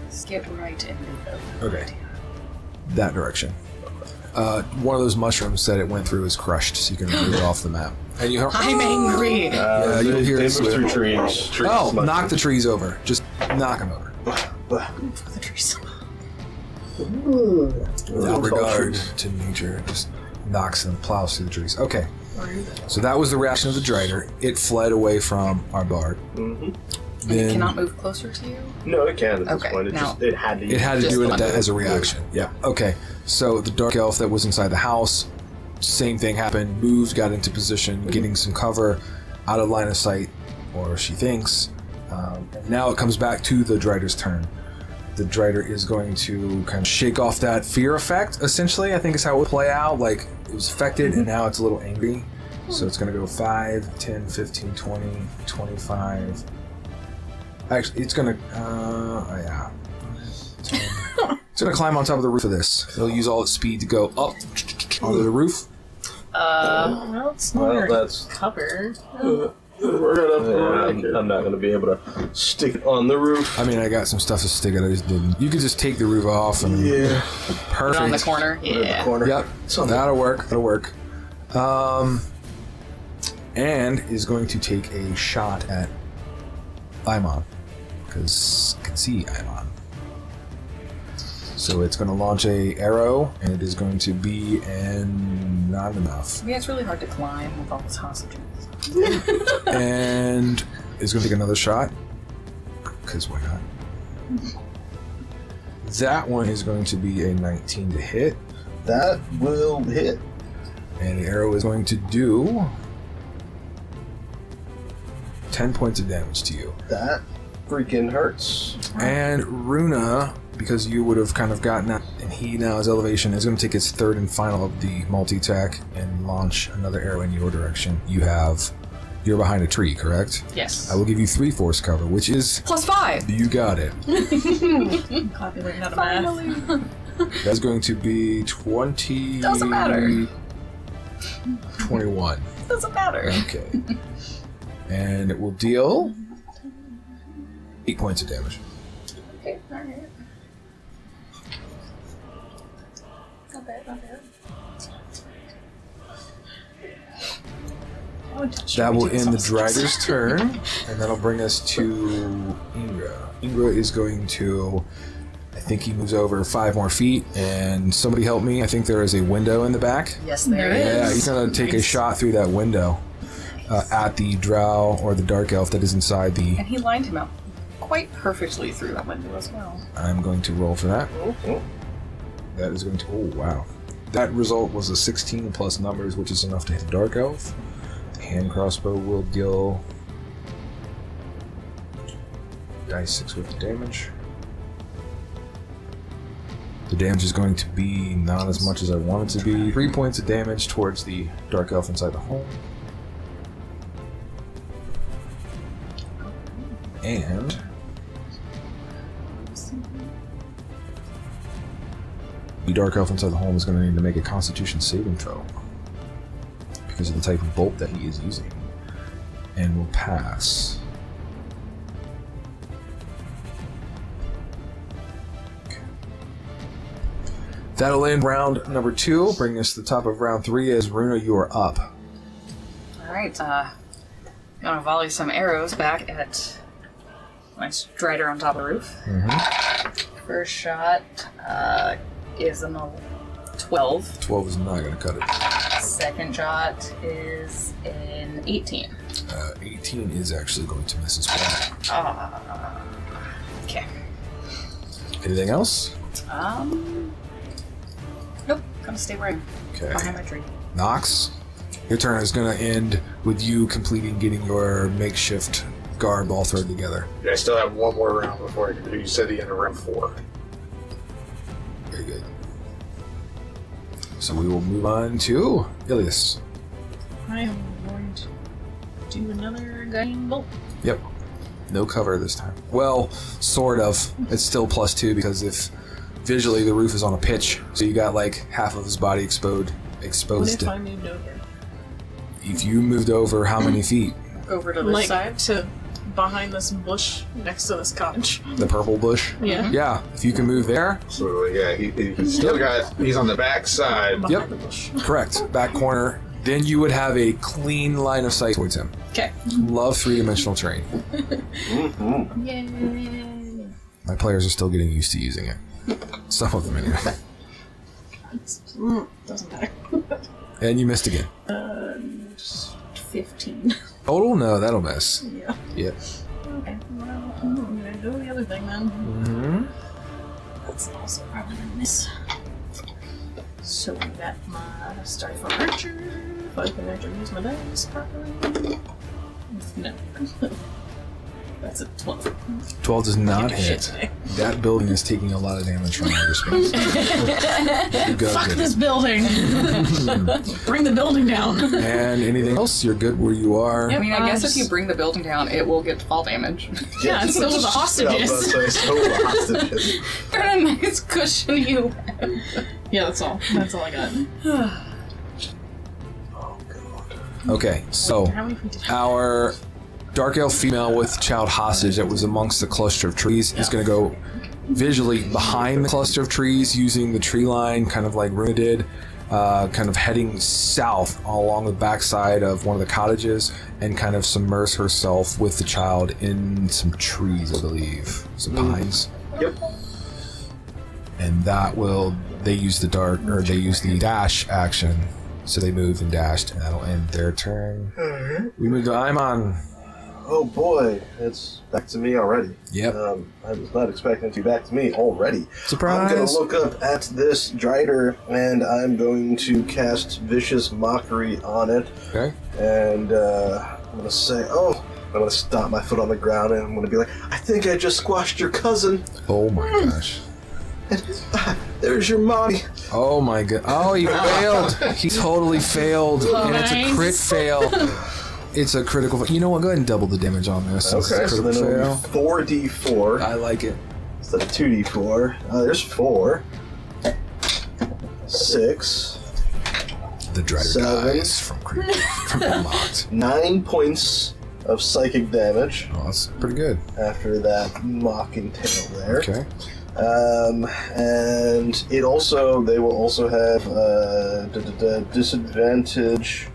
Skip right and move over. Okay. That direction. One of those mushrooms that it went through is crushed, so you can remove it off the map. And you I'm angry! Yeah, you'll hear they it move through slip. trees. Oh, knock the trees over. Just knock them over. The trees. Without regard to nature, just knocks and plows through the trees. Okay. So that was the reaction of the Drider. It fled away from our bard. Mm-hmm. And it then cannot move closer to you? No, it can at this Okay, point. now- It had to. it had to Just do it one. as a reaction. Yeah. Okay. So the dark elf that was inside the house, same thing happened. Moved, got into position, getting some cover, out of line of sight, or she thinks. And now it comes back to the Drider's turn. The Drider is going to kind of shake off that fear effect, essentially, I think is how it would play out. Like, it was affected, and now it's a little angry. So it's going to go 5, 10, 15, 20, 25. Actually, it's going to... yeah. 10. It's going to climb on top of the roof of this. It'll use all its speed to go up onto the roof. Well, it's not Well, very that's. covered. I'm not going to be able to stick it on the roof. I mean, I got some stuff to stick it. I just didn't. You could just take the roof off and... Yeah. Perfect. On the corner? In the Yeah. corner. Yep, that'll work. That'll work. And is going to take a shot at Imon, because I can see Imon. So it's going to launch a arrow, and it is going to be not enough. Yeah, it's really hard to climb with all those hostages. And is going to take another shot, because why not? That one is going to be a 19 to hit, That will hit. and the arrow is going to do 10 points of damage to you. That freaking hurts. And Runa, because you would have kind of gotten that, and he now has elevation, is going to take his third and final of the multi-attack and launch another arrow in your direction. You're behind a tree, correct? Yes. I will give you 3 force cover, which is... +5! You got it. Calculating out of math. That's going to be 20... Doesn't matter. 21. Doesn't matter. Okay. And it will deal 8 points of damage. Okay, alright. Not bad, not bad. That will end the Drider's turn, and that'll bring us to Ingra. Ingra is going to, I think he moves over 5 more feet, and somebody help me. I think there is a window in the back. Yes, there Yeah, is. he's going to take a shot through that window at the drow or the dark elf that is inside the... And he lined him up quite perfectly through that window as well. I'm going to roll for that. That is going to... Oh, wow. That result was a 16 plus numbers, which is enough to hit the dark elf. The hand crossbow will deal... dice 6 with the damage. The damage is going to be not as much as I want it to be. 3 points of damage towards the dark elf inside the home. And... the dark elf inside the home is going to need to make a constitution saving throw. Because of the type of bolt that he is using. And will pass. That'll end round number 2, bringing us to the top of round 3 as Runa, you are up. Alright, gonna volley some arrows back at my Strider on top of the roof. First shot is an 12. 12 is not going to cut it. Second shot is an 18. 18 is actually going to miss as well. Okay. Anything else? Nope. Gonna stay right Okay. behind my tree. Nox, your turn is going to end with you completing getting your makeshift garb all thrown together. I still have one more round before I can do. You said the end of round 4. Very good. So we will move on to Ilias. I am going to do another guiding bolt. Yep. No cover this time. Well, sort of. It's still +2 because if visually the roof is on a pitch, so you got like half of his body What exposed. if I moved over? If you moved over how many feet? Over to this Like, side. to behind this bush next to this cottage. The purple bush? Yeah. Yeah, if you can move there, So yeah, he's still got. He's on the back side. Behind Yep. the bush. correct. Back corner. Then you would have a clean line of sight towards him. Okay. Love 3-dimensional terrain. Yay! My players are still getting used to using it. Some of them anyway. Doesn't matter. And you missed again. 15. Total? No, that'll miss. Yeah. Yep. Okay, well, I'm gonna do the other thing then. That's also probably gonna miss. So we got my start for Archer. If I can actually use my dice properly. No. That's a 12. 12 does not Shit hit. today. That building is taking a lot of damage from outer space. Fuck this building! Bring the building down. And anything else? You're good where you are. I mean, I guess if you bring the building down, it will get fall damage. Yeah, and so will the hostages. So will the hostages. They're a nice cushion you. Yeah, that's all. That's all I got. Oh, God. Okay, so How many feet did our dark elf female with child hostage that was amongst the cluster of trees is going to go visually behind the cluster of trees using the tree line, kind of like Runa did, kind of heading south along the backside of one of the cottages and kind of submerge herself with the child in some trees, I believe. Some pines. Yep. And that will, they use the dash action. So they moved and dashed, and that'll end their turn. We moved to Imon. Oh boy, it's back to me already. Yep. I was not expecting it to be back to me already. Surprise! I'm going to look up at this Drider, and I'm going to cast Vicious Mockery on it. Okay. And I'm going to say, I'm going to stomp my foot on the ground, and I'm going to be like, I think I just squashed your cousin. Oh my gosh. There's your mommy. Oh my god. Oh, he failed. He totally failed. And it's a crit fail. It's a critical. You know what? Go ahead and double the damage on this. Okay, so then it'll be 4d4 I like it. instead of 2d4. There's 4. 6. The Drider 7. dies from being mocked. 9 points of psychic damage Oh, that's pretty good. after that mocking tail there. Okay. And they will also have disadvantage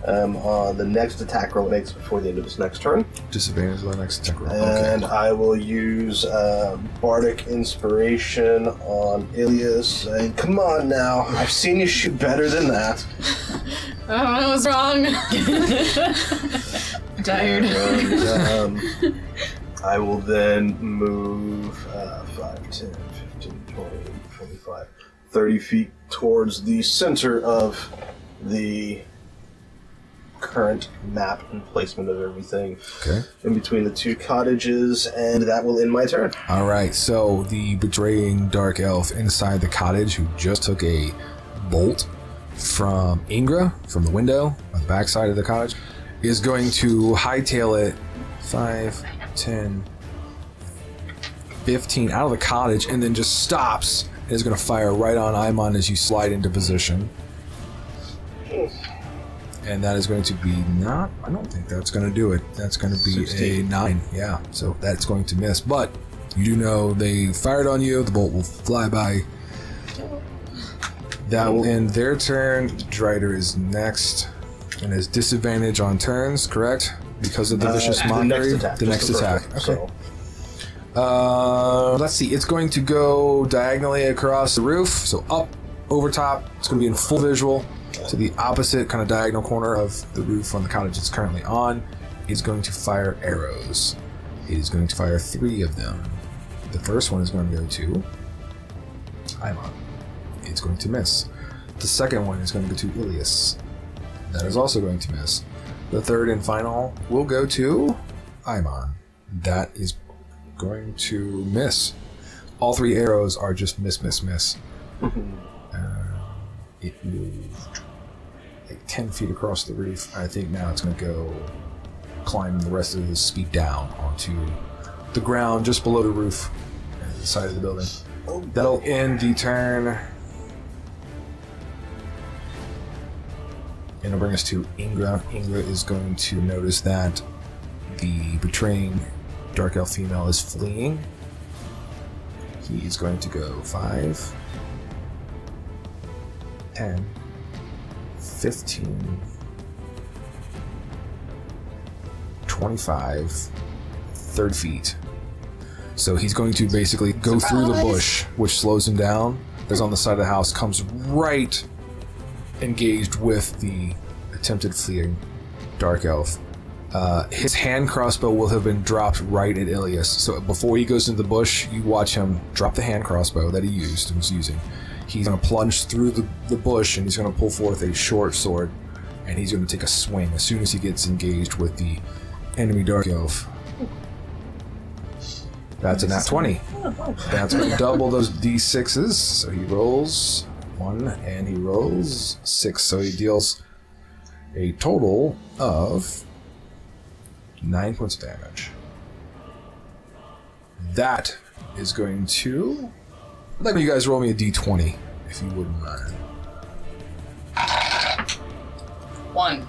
on the next attack roll it makes before the end of its next turn. Disadvantage on the next attack roll. And Okay. I will use Bardic Inspiration on Ilias, saying, come on now, I've seen you shoot better than that. I was wrong. I'm tired. And, I will then move 5, 10, 15, 20, 25, 30 feet towards the center of the current map and placement of everything Okay. in between the two cottages, and that will end my turn. All right. So the betraying dark elf inside the cottage, who just took a bolt from Ingra from the window on the backside of the cottage, is going to hightail it 5, 10, 15 out of the cottage, and then just stops and is going to fire right on Imon as you slide into position. And that is going to be I don't think that's going to do it. That's going to be 16. a 9. Yeah, so that's going to miss. But you do know they fired on you. The bolt will fly by. That will end their turn. Drider is next. And has disadvantage on turns, correct? Because of the vicious mockery? The next attack. Okay. Let's see. It's going to go diagonally across the roof. So up, over top. It's going to be in full visual. To the opposite kind of diagonal corner of the roof on the cottage it's currently on. Is going to fire arrows. It is going to fire 3 of them. The first one is going to go to Imon. It's going to miss. The second one is going to go to Ilias. That is also going to miss. The third and final will go to Imon. That is going to miss. All 3 arrows are just miss. It moved like 10 feet across the roof. I think now it's going to go climb the rest of the speed down onto the ground just below the roof at the side of the building. That'll end the turn. And it'll bring us to Ingra. Ingra is going to notice that the betraying dark elf female is fleeing. He's going to go 5, 10, 15, 25, 30 feet. So he's going to basically go through the bush, which slows him down. That's on the side of the house, comes right engaged with the attempted fleeing dark elf, His hand crossbow will have been dropped right at Ilias. So before he goes into the bush, you watch him drop the hand crossbow that he used and was using. He's going to plunge through the bush, and he's going to pull forth a short sword, and he's going to take a swing as soon as he gets engaged with the enemy Dark Elf. That's a nat 20. That's going to double those d6s. So he rolls 1 and he rolls 6. So he deals a total of 9 points of damage. That is going to... I'd like you guys roll me a d20, if you wouldn't mind. 1.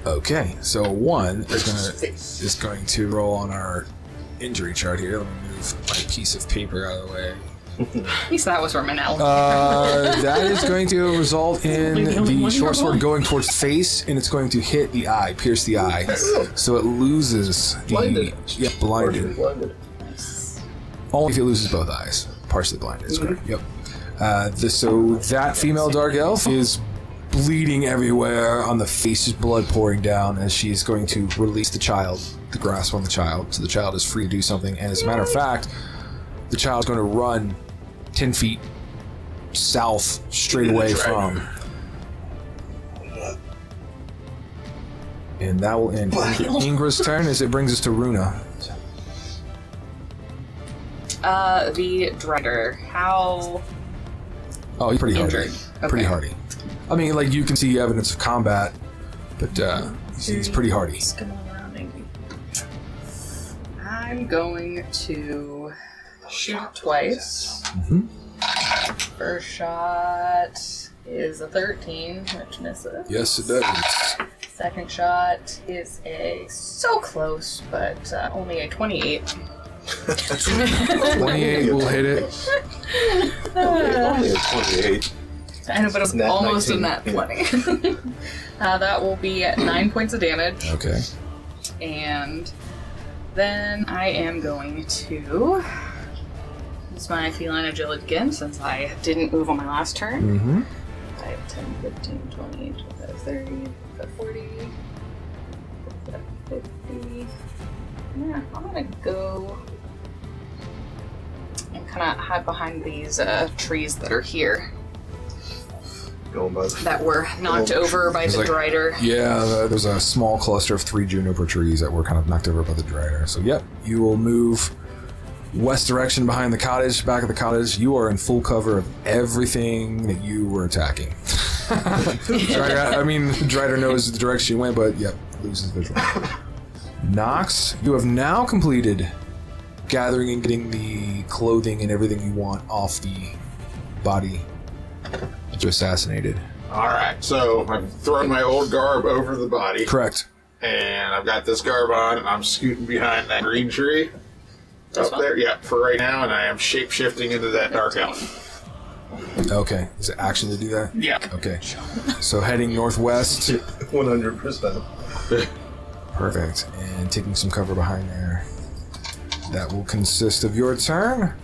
Okay, so 1 is going to roll on our injury chart here. Let me move my piece of paper out of the way. At least that was from an elf. That is going to result in the short sword going towards the face, and it's going to hit the eye, pierce the eye. So it loses the... Blinded. Yep, blinded. Blinded. Only if it loses both eyes. Partially blinded, is correct. Yep. So that female Dark Elf is bleeding everywhere on the face, just blood pouring down as she is going to release the child, the grasp on the child. So the child is free to do something, and as a matter of fact, the child's going to run 10 feet south straight away from. And that will end Ingra's turn as it brings us to Runa. The Drider. How... Oh, he's pretty hardy. Injured. Pretty Okay. hardy. I mean, like, you can see evidence of combat, but he's pretty hardy. Skimming around angry. I'm going to shoot twice. First shot is a 13, which misses. Yes, it does. Second shot is a so close, but only a 28. 28 will hit it. Only a 28. I know, but it's Nat almost 19. a nat 20. That will be at 9 points of damage. Okay. And then I am going to use my feline agility again, since I didn't move on my last turn. Mm-hmm. 5, 10, 15, 20, 25, 30, 40, 50. Yeah, I'm gonna go and kind of hide behind these trees that are here Going by the... that were knocked over by It's the like- Drider. Yeah, there's a small cluster of 3 juniper trees that were kind of knocked over by the Drider. So, yep, you will move west direction behind the cottage, back of the cottage. You are in full cover of everything that you were attacking. Drider, I mean, Drider knows the direction you went, but, yep, loses visual. Nox, you have now completed gathering and getting the clothing and everything you want off the body that you assassinated. Alright, so I've thrown my old garb over the body. Correct. And I've got this garb on, and I'm scooting behind that green tree. This Up one? there, yeah, for right now, and I am shape-shifting into that dark elf. Okay. Is it action to do that? Yeah. Okay. So heading northwest. 100%. Perfect. And taking some cover behind there. That will consist of your turn.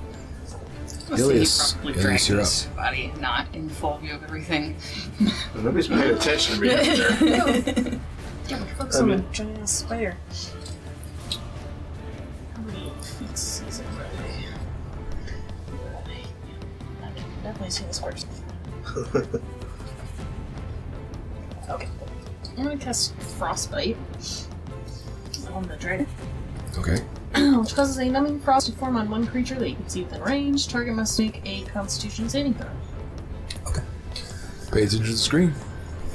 Ilias. Probably Ilias, dragged you're this body not in full view of everything. Nobody's paying attention to me up there. Yeah, focus on a giant ass spider. How many feet is it really? I can definitely see this first. Okay. I'm gonna cast Frostbite on the Drider. Okay. Which causes a numbing frost to form on one creature that you can see within range. Target must make a Constitution saving throw. Okay. Pay attention to the screen.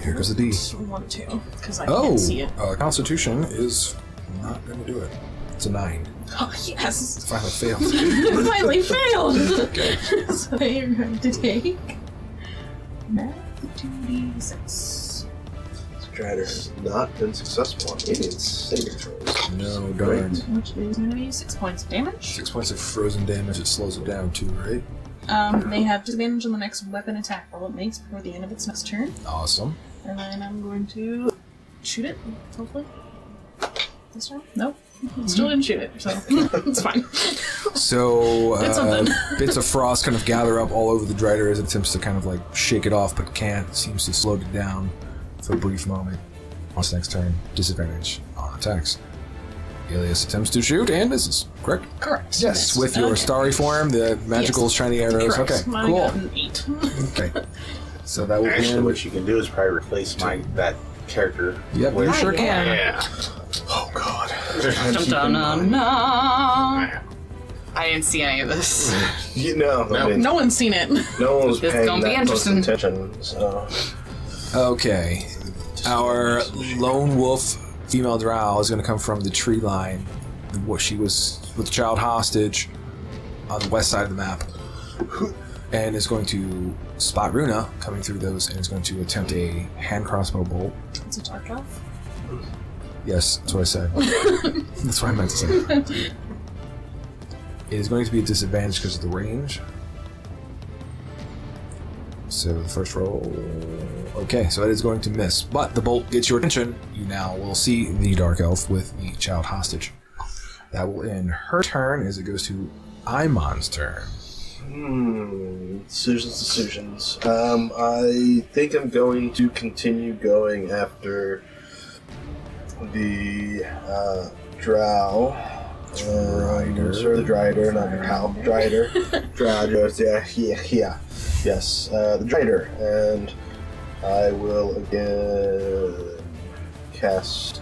Here goes the D. Just 1, 2, because I Oh! can't see it. Constitution is not going to do it. It's a 9. Oh, yes! Finally failed. It finally failed! Okay. So you're going to take... Now, 2d6. Strider has not been successful on any saving throws. No, darn. Which is going to be 6 points of damage. 6 points of frozen damage. It slows it down too, right? They have disadvantage on the next weapon attack roll it makes before the end of its next turn. Awesome. And then I'm going to shoot it, hopefully. This time? Nope. Still didn't shoot it, so it's fine. So, Did something. bits of frost kind of gather up all over the Drider as it attempts to kind of like shake it off, but can't. It seems to slow it down for a brief moment. On its next turn, disadvantage on attacks. Alias attempts to shoot and misses. Correct? Correct. Yes, with your starry form, the magical shiny arrows. Correct. Okay, Mine cool. got an 8. Okay. So that will Actually, end. what you can do is probably replace that character. Yep, you sure can. Yeah. Oh God. Dun-dun-dun-dun. I didn't see any of this. You know, I mean, No one's seen it. no one was This paying gonna be that close interesting. attention. So Okay. Our lone wolf female drow is going to come from the tree line. Where she was with the child hostage on the west side of the map. And is going to spot Runa coming through those and is going to attempt a hand crossbow bolt. It's a dark elf. Yes, that's what I said. That's what I meant to say. It is going to be a disadvantage because of the range. So the first roll... Okay, so it is going to miss. But the bolt gets your attention. You now will see the Dark Elf with the child hostage. That will end her turn as it goes to Imon's turn. Decisions. I think I'm going to continue going after the Drow. Or the Drider, not Drow. Drider. Drow, yeah. Yes, the Drider. And I will again cast.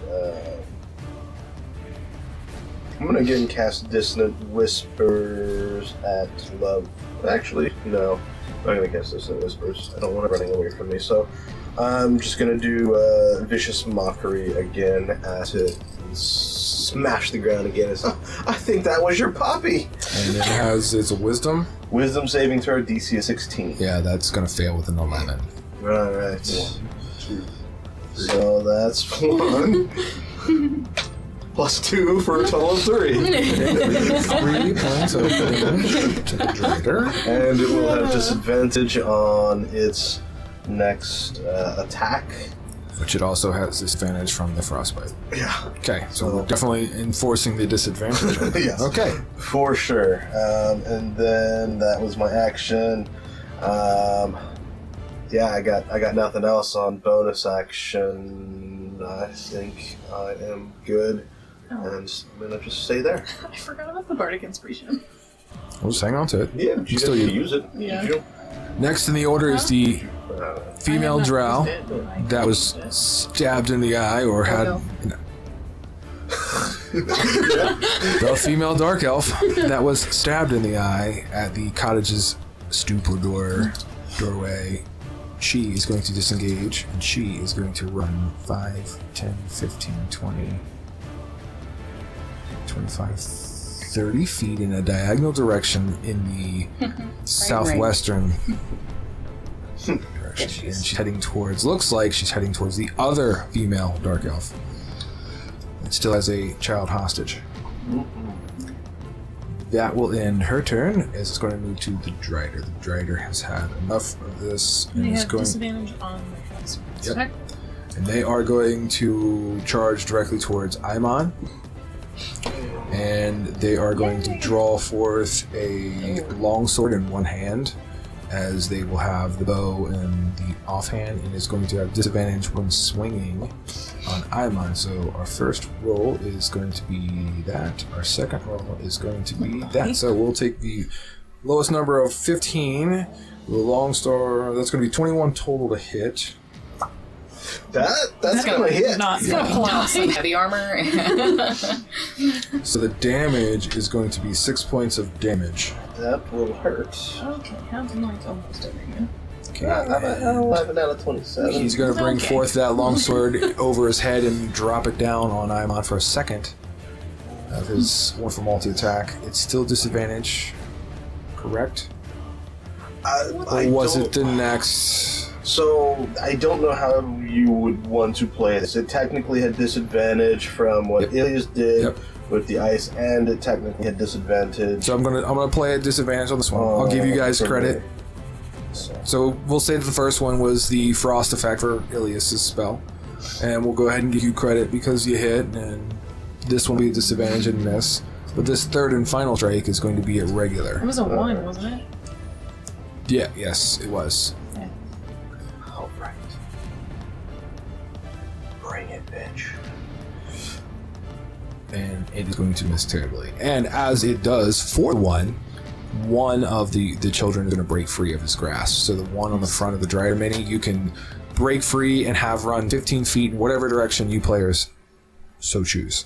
I'm gonna again cast Dissonant Whispers at Love. Actually, no. I'm not gonna cast Dissonant Whispers. I don't want it running away from me, so I'm just gonna do Vicious Mockery again at it. Smash the ground again. I think that was your puppy! And it has its wisdom. Wisdom saving throw, DC is 16. Yeah, that's going to fail with an 11. Alright. So that's 1. Plus 2 for a total of 3. 3 points of damage to the Drider. And it will have disadvantage on its next attack. Which it also has disadvantage from the frostbite. Yeah. Okay, so we're definitely enforcing the disadvantage. Yes. Okay. For sure. And then that was my action. Yeah, I got nothing else on bonus action. I think I am good. And I'm gonna just stay there. I forgot about the Bardic Inspiration. We'll just hang on to it. Yeah, you still use it. Yeah. You Next in the order is the female I drow have not used it, but that was stabbed in the eye or had... elf. The female dark elf that was stabbed in the eye at the cottage's doorway. She is going to disengage, and she is going to run 5, 10, 15, 20, 25, 30 feet in a diagonal direction in the southwestern direction. And she's heading towards, looks like she's heading towards the other female dark elf. It still has a child hostage. That will end her turn, as it's going to move to the Drider. The Drider has had enough of this, and They is have going. disadvantage on the cast. Yep. And they are going to charge directly towards Aimon. And they are going to draw forth a longsword in one hand, as they will have the bow in the offhand, and is going to have disadvantage when swinging on Aimon. So our first roll is going to be that. Our second roll is going to be that. So we'll take the lowest number of 15. The long star, that's going to be 21 total to hit. That's gonna hit. Not gonna pull out Some heavy armor. So the damage is going to be 6 points of damage. That will hurt. Okay, how's Mike almost over here? Okay, I'm at and 11 out of 27. he's going to bring Okay. forth that longsword over his head and drop it down on Aimon for a second of his wonderful multi-attack. It's still disadvantage, correct? Or was it the next? So, I don't know how you would want to play this. It technically had disadvantage from what Ilias did Yep. with the ice, and it technically had disadvantage. So I'm gonna play a disadvantage on this one. I'll give you guys credit. So we'll say that the first one was the frost effect for Ilias's spell, and we'll go ahead and give you credit because you hit, and this one will be a disadvantage and miss. But this third and final strike is going to be a regular. It was a 1, wasn't it? Yeah, yes, it was. Yeah. All right. Bring it. bitch. And it is going to miss terribly. And as it does, for one of the children is going to break free of his grasp. So the one on the front of the Drider mini, you can break free and have run 15 feet in whatever direction you players so choose.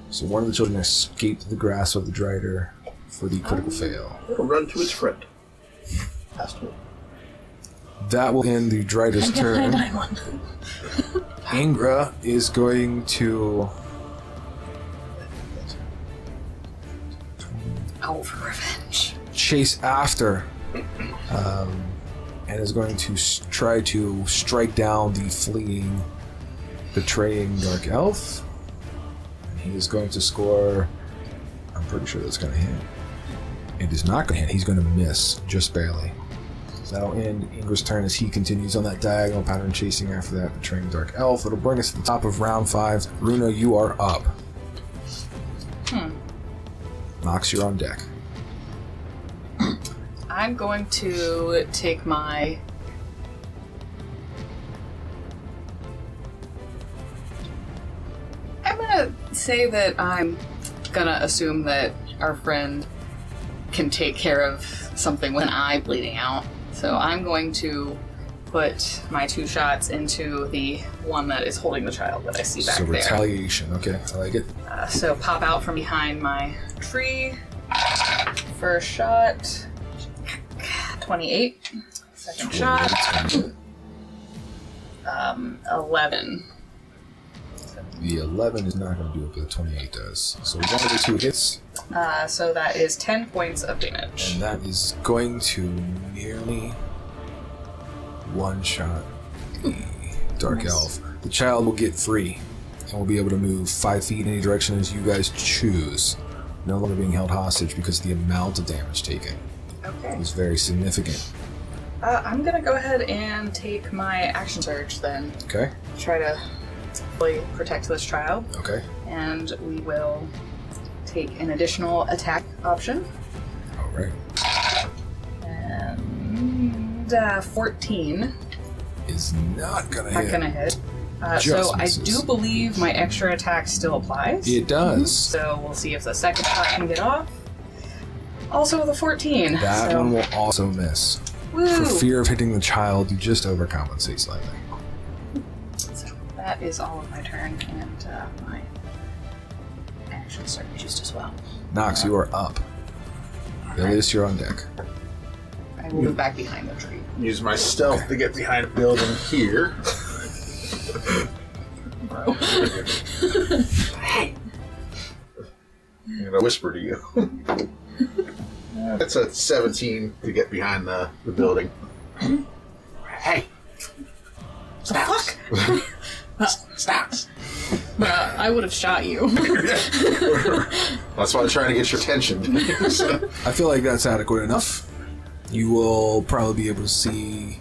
So one of the children escaped the grasp of the Drider for the critical fail. It'll run to its friend. Past me. That will end the Drider's turn. Ingra is going to... Oh, for revenge. Chase after and is going to try to strike down the fleeing, betraying Dark Elf. And he is going to score... I'm pretty sure that's going to hit. It is not going to hit. He's going to miss, just barely. So that'll end Ingra's turn as he continues on that diagonal pattern, chasing after that betraying Dark Elf. It'll bring us to the top of round 5. Runa, you are up. Nox, you're on deck. I'm going to take my... I'm gonna say that I'm gonna assume that our friend can take care of something when I'm bleeding out. So I'm going to put my 2 shots into the one that is holding the child that I see back So there. retaliation, okay, I like it. So pop out from behind my tree. First shot, 28. Second shot, 11. The 11 is not going to do it, but the 28 does. So one of the 2 hits, So that is 10 points of damage. and that is going to nearly one-shot the Dark Elf. The child will get free and will be able to move 5 feet in any direction as you guys choose. No longer being held hostage because the amount of damage taken Okay. was very significant. I'm gonna go ahead and take my action surge then. Okay? Try to fully protect this child. Okay. And we will take an additional attack option. Alright. And 14. Is not going to Not hit. gonna hit. Just So I misses. do believe my extra attack still applies. It does. So we'll see if the second shot can get off. Also with a 14. That so, one will also miss. woo! For fear of hitting the child, you just overcompensate slightly. So that is all of my turn, and my action surge used as well. Nox, you are up. Ilias, you're on deck. I will move back behind the tree. Use my stealth to get behind a building here. Bro. Hey! I'm gonna whisper to you. That's a 17 to get behind the building. Hey! Stop! Stop! I would have shot you. That's why I'm trying to get your attention. I feel like that's adequate enough. You will probably be able to see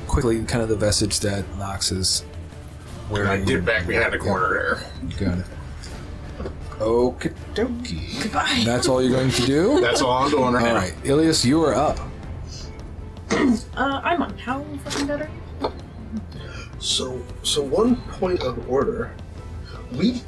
quickly kind of the vestige that Nox is wearing. I did back behind the corner there. Got it. Okie dokie. Goodbye. That's all you're going to do? That's all I'm doing right now. Alright, Ilias, you are up. I'm on. How fucking better? So one point of order. You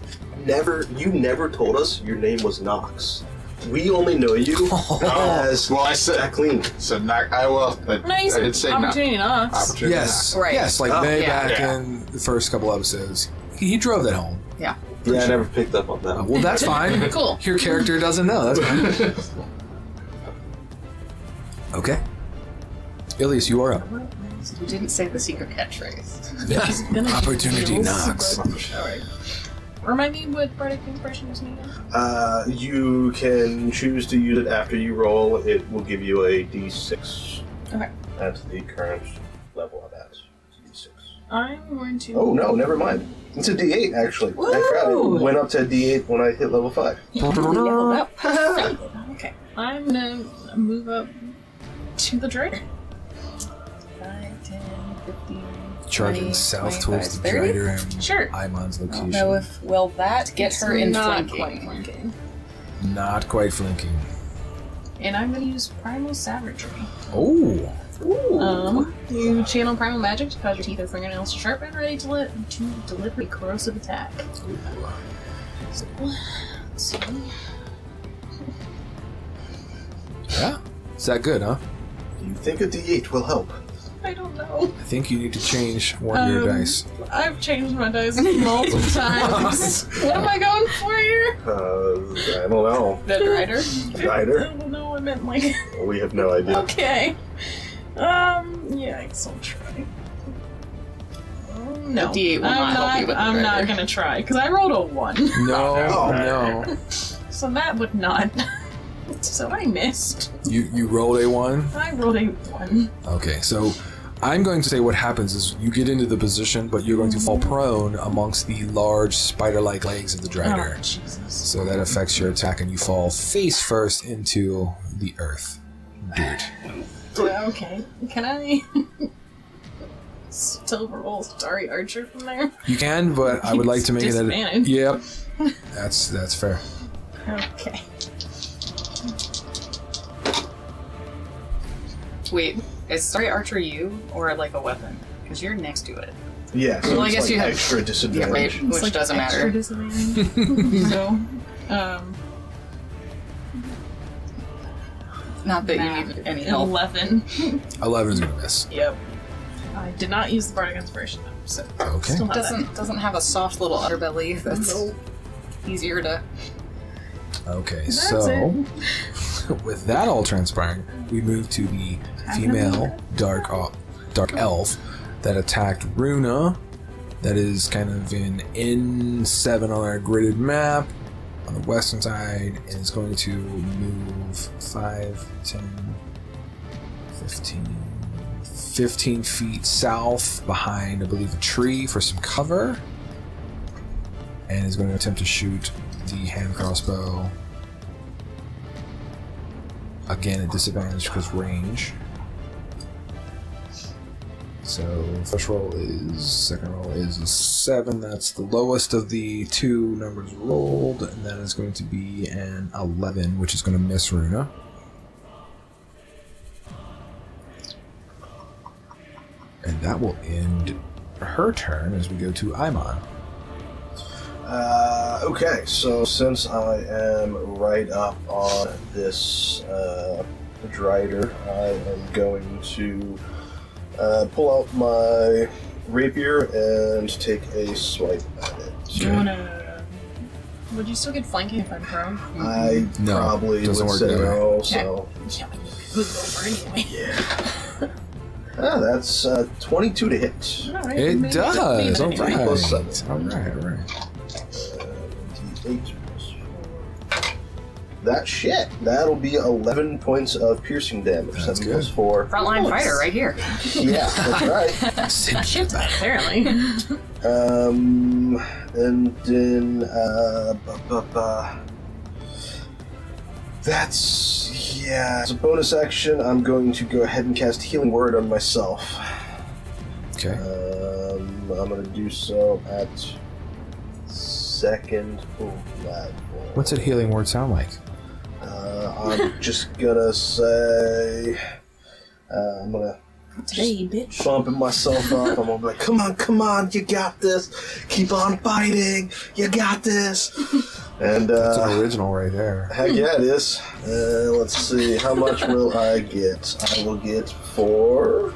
never told us your name was Nox. We only know you as Well, I said, Jacqueline. so not, I will. I did say not. opportunity knocks. Opportunity Yes. Right. Yes, like Oh, way yeah. back Yeah. in the first couple episodes. He drove that home. Yeah. Yeah, I never picked up on that. Well, that's fine. Cool. Your character doesn't know. That's fine. Okay. Ilias, you are up. You didn't say the secret catchphrase. Gonna Opportunity heal knocks. somebody. Alright. Remind me what Bardic Inspiration is needed. You can choose to use it after you roll. It will give you a D6. Okay. That's the current level I'm at. It's a D6. I'm going to. Oh no, never mind. It's a D8 actually. I forgot it went up to a D8 when I hit level 5. Leveled up. Okay. I'm gonna move up to the Drider. 5, 10, 15. Charging 20, south 25, towards the 30? Drider and Sure. Imon's I don't location. know if will that get her in Not flanking. quite flanking. Not quite flanking. And I'm going to use Primal Savagery. Oh. You channel Primal Magic to cause your teeth or fingernails to sharpen, ready to deliver a corrosive attack. So, let's see. Yeah. Is that good, huh? You think a D8 will help? I don't know. I think you need to change one of your dice. I've changed my dice multiple times. What am I going for here? I don't know. The Rider? Rider? I don't know, I meant like... We have no idea. Okay. Yeah, I guess I'll try. No, The D8 will not help you with the I'm not Rider. gonna try, because I rolled a 1. No. So that would not... So I missed. You rolled a 1? I rolled a 1. Okay, so I'm going to say what happens is you get into the position, but you're going to fall prone amongst the large spider-like legs of the Drider. Oh, Jesus. So that affects your attack, and you fall face first into the earth. Dirt. Okay, can I still roll Starry Archer from there? You can, but I would like to make it Disadvantage. Yep. That's fair. Okay. Wait, is Starry Archer you or like a weapon? Because you're next to it. Yeah, so Well, I it's guess like you have- extra Yeah, disadvantage. right. Which It's like doesn't extra matter. disadvantage. So, Not that you need any help. 11. 11's gonna miss. Yep. I did not use the Bardic Inspiration though, so Okay. still have Doesn't have a soft little underbelly that's easier to. Okay, That's so with that all transpiring, we move to the female dark elf that attacked Runa. That is kind of in N7 on our gridded map on the western side, and is going to move 5, 10, 15 feet south behind, I believe, a tree for some cover, and is going to attempt to shoot the hand crossbow. Again, at disadvantage because range. So first roll is, second roll is a 7. That's the lowest of the two numbers rolled, and that is going to be an 11, which is going to miss Runa. And that will end her turn as we go to Aimon. Okay, so since I am right up on this Drider, I am going to pull out my rapier and take a swipe at it. Do you wanna... Would you still get flanking if I'm prone? I No, probably doesn't would work say that way. no, so... Yeah, but you could go for anyway. Yeah. That's 22 to hit. Alright, It maybe- does! maybe All anyway. right. Plus 7. All right. D8 plus 4. That shit. That'll be 11 points of piercing damage. That's 7 good. plus 4. Frontline Nice. fighter right here. Yeah, that's right. Shit, apparently. And then, that's, yeah. As a bonus action, I'm going to go ahead and cast Healing Word on myself. Okay. I'm going to do so at second level. What's a healing word sound like? I'm just gonna say, I'm gonna Hey, bitch. bumping myself up. I'm gonna be like, come on, you got this. Keep on fighting, you got this. And That's an original right there. heck yeah, it is. Let's see, how much will I get? I will get 4,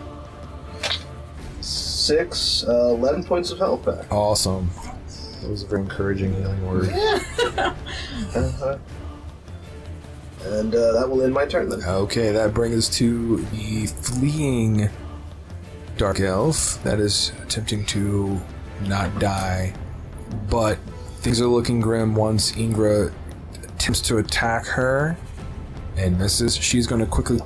6, 11 points of health back. Awesome. That was a very encouraging healing word. Uh-huh. And that will end my turn then. Okay, that brings us to the fleeing Dark Elf that is attempting to not die, but things are looking grim once Ingra attempts to attack her and misses. She's going to quickly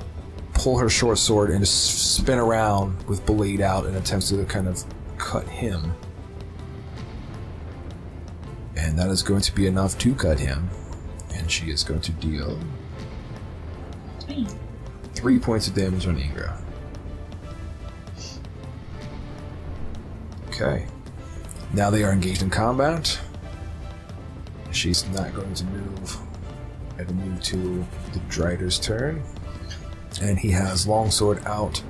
pull her short sword and just spin around with blade out and attempts to kind of cut him. And that is going to be enough to cut him. And she is going to deal 3 points of damage on Ingra. Okay. Now they are engaged in combat. She's not going to move And move to the Drider's turn. And he has longsword out.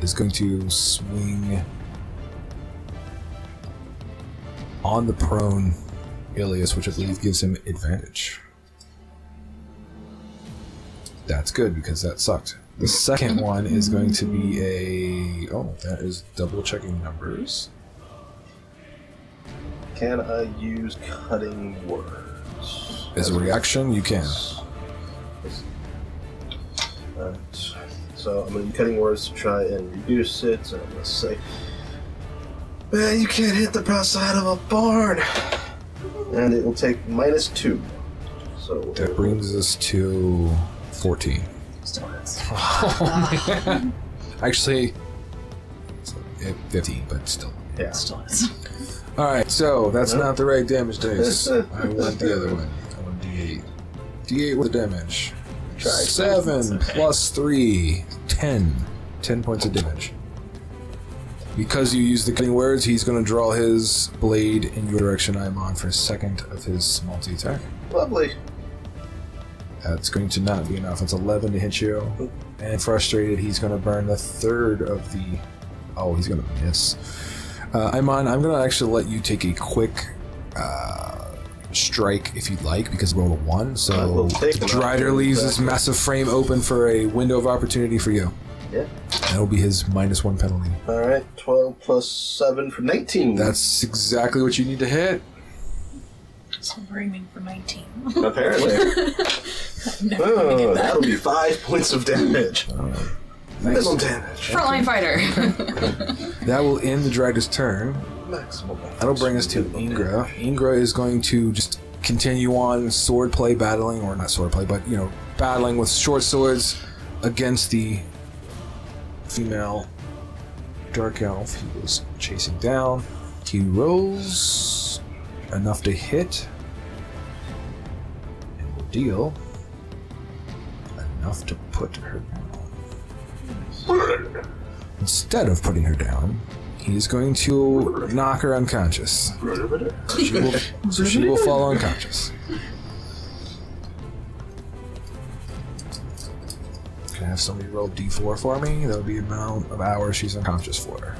Is going to swing on the prone Ilias, which I believe gives him advantage. That's good because that sucked. The second one is going to be a... Oh, that is double checking numbers. Can I use cutting words? As a reaction, you can. Alright. So I'm going to use cutting words to try and reduce it. So I'm going to say, man, you can't hit the outside of a barn. And it will take -2. So That brings us to 14. Still hurts. Oh, man. Actually, 15, but still. yeah. Still hurts. Alright, so that's not the right damage dice. I want the other one. I want D8. D8 with the damage. Try. 7 plus 3. 10. 10 points of damage. Because you use the cutting words, he's going to draw his blade in your direction, I'm on, for a second of his multi-attack. Lovely. That's going to not be enough. It's 11 to hit you. And frustrated, he's going to burn the third of the... Oh, he's going to miss. Iman, I'm going to actually let you take a quick strike if you'd like, because roll a 1. So Drider leaves his massive frame open for a window of opportunity for you. Yeah. That'll be his -1 penalty. Alright, 12 plus 7 for 19. That's exactly what you need to hit. So we're aiming for 19. Apparently. I'm never gonna Oh, get that. that'll be 5 points of damage. Minimum damage. Frontline fighter. That will end the Drider's turn. Maximum. That'll bring us to Ingra. Ingra is going to just continue on swordplay battling, or not swordplay, but, you know, battling with short swords against the female dark elf he was chasing down. He rolls enough to hit and will deal enough to put her down. Instead of putting her down, he's going to knock her unconscious. She will fall unconscious. Can I have somebody roll D4 for me? That would be the amount of hours she's unconscious for.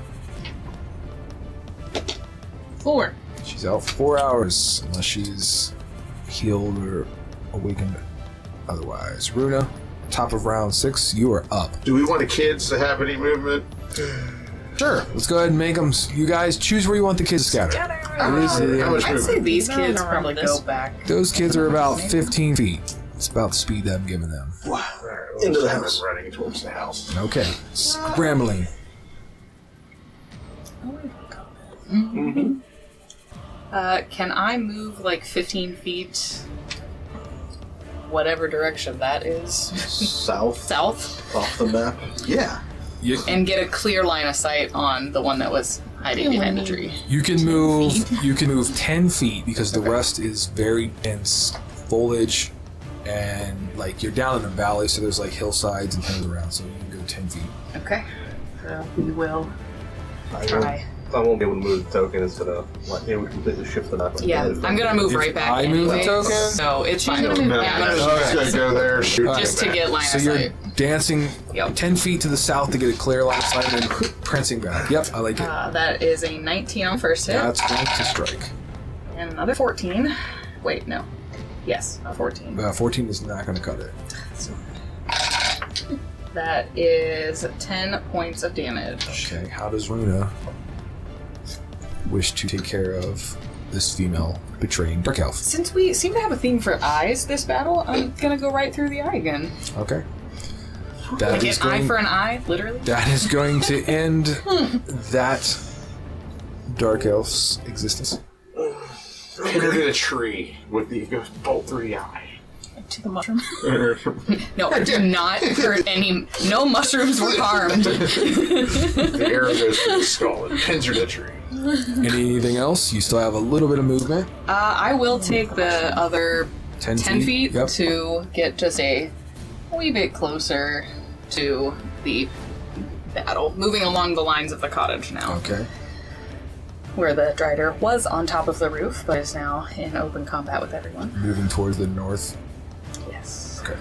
4. She's out for 4 hours, unless she's healed or awakened otherwise. Runa, top of round 6, you are up. Do we want the kids to have any movement? Sure, let's go ahead and make them. You guys choose where you want the kids scattered. How much I'd say movement? these No, kids no, probably this. go back. Those kids are about 15 feet. It's about the speed that I'm giving them. Into the house. Running towards the house. Okay, scrambling. Can I move like 15 feet? Whatever direction that is. South. South? Off the map. Yeah. And get a clear line of sight on the one that was hiding behind the tree. You can move. You can move 10 feet because the rest is very dense foliage, and like you're down in a valley, so there's like hillsides and things around. So you can go 10 feet. Okay. We will. Try. I won't be able to move the token. It's gonna it would completely shift the map. Yeah, I'm gonna move right back. I move the anyways, token? so it's fine. gonna move No, back. I'm I'm gonna just gonna go there, shoot just them to get line So of you're sight. dancing Yep. 10 feet to the south to get a clear line of sight, and then prancing back. Yep, I like it. That is a 19 on first hit, That's going to strike. and another 14. Wait, no. Yes, a 14. 14 is not going to cut it. That is 10 points of damage. Okay, how does Runa wish to take care of this female betraying dark elf? Since we seem to have a theme for eyes this battle, I'm gonna go right through the eye again. Okay. That Like is an eye going. for an eye, literally. That is going to end that dark elf's existence. Hit her to the tree with the bolt through the eye. To the mushroom. No, do not hurt any. No mushrooms were harmed. The arrow goes through the skull and pins her to the tree. Anything else? You still have a little bit of movement. I will take the other 10 10 feet Yep. to get just a wee bit closer to the battle. Moving along the lines of the cottage now. Okay. Where the Drider was on top of the roof, but is now in open combat with everyone. Moving towards the north. Yes. Okay.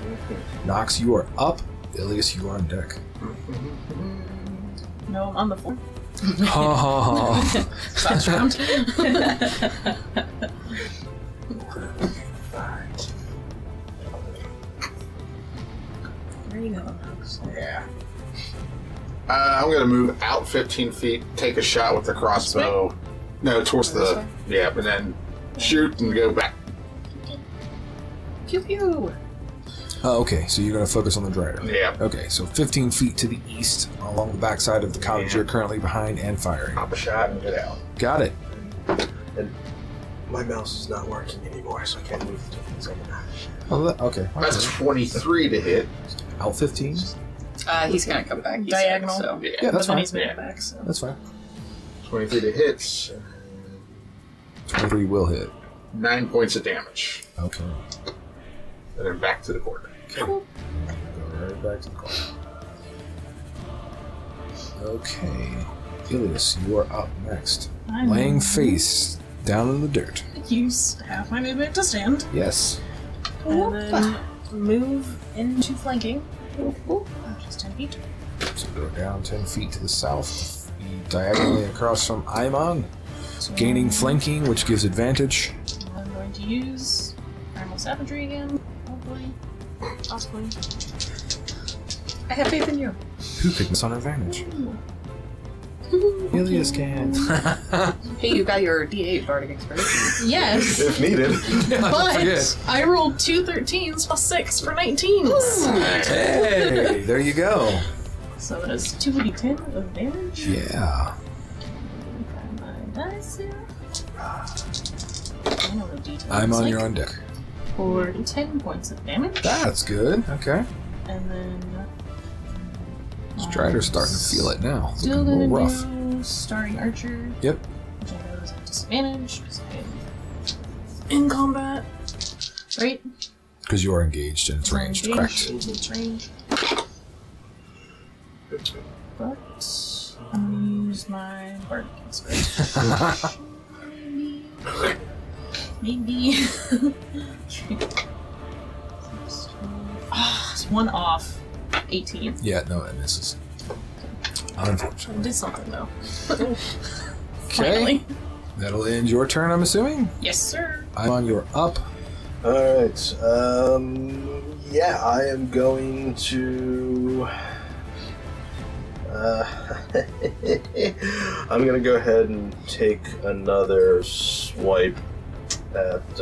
Nox, you are up. Ilias, you are on deck. No, I'm on the floor. Ha ha ha. Last round. There you go, Nox. Yeah. I'm gonna move out 15 feet, take a shot with the crossbow. No, towards This the. way? Yeah, and then shoot and go back. Pew pew. Oh, okay, so you're going to focus on the Drider. Yeah. Okay, so 15 feet to the east, along the backside of the cottage Yeah. you're currently behind and firing. Pop a shot and get out. Got it. And my mouse is not working anymore, so I can't move the things on the map. Oh, okay. That's 23 to hit. Out 15? He's gonna come back. He's Diagonal. sick, so. Yeah. Yeah, that's But then fine. he's moving back, so. That's fine. 23 to hits. 23 will hit. 9 points of damage. Okay. And then back to the corner. Go right back to the corner. Okay. Ilias, you are up next. I'm Laying face down in the dirt. Use half my movement to stand. Yes. And then move into flanking. Just 10 feet. So go down 10 feet to the south. Be diagonally across from Aimon. Gaining flanking, which gives advantage. I'm going to use Primal Savagery again. Hopefully. Possibly. I have faith in you. Who could miss on advantage? Ilias can. Hey, you got your D8 Bardic Inspiration. Yes! If needed. But I rolled 2 13s plus 6 for 19. Hey, there you go. So that is 2d10 of damage. Yeah. My dice here. I know what D10 I'm is on like. your own deck. For 10 points of damage. That's good. Okay. And then. Strider's starting to feel it now. It's Still looking a gonna little rough. do Starring Archer. Yep. Which I know is at disadvantage because I am in combat. Right? Because you are engaged and it's ranged, correct? It's ranged. But I'm gonna use my Bardic Inspiration. Maybe. Ah, it's one off. 18. Yeah, no, it misses. Unfortunately. I did something though. Okay. Finally. That'll end your turn, I'm assuming. Yes, sir. I'm on your up. Alright, yeah, I am going to... I'm gonna go ahead and take another swipe at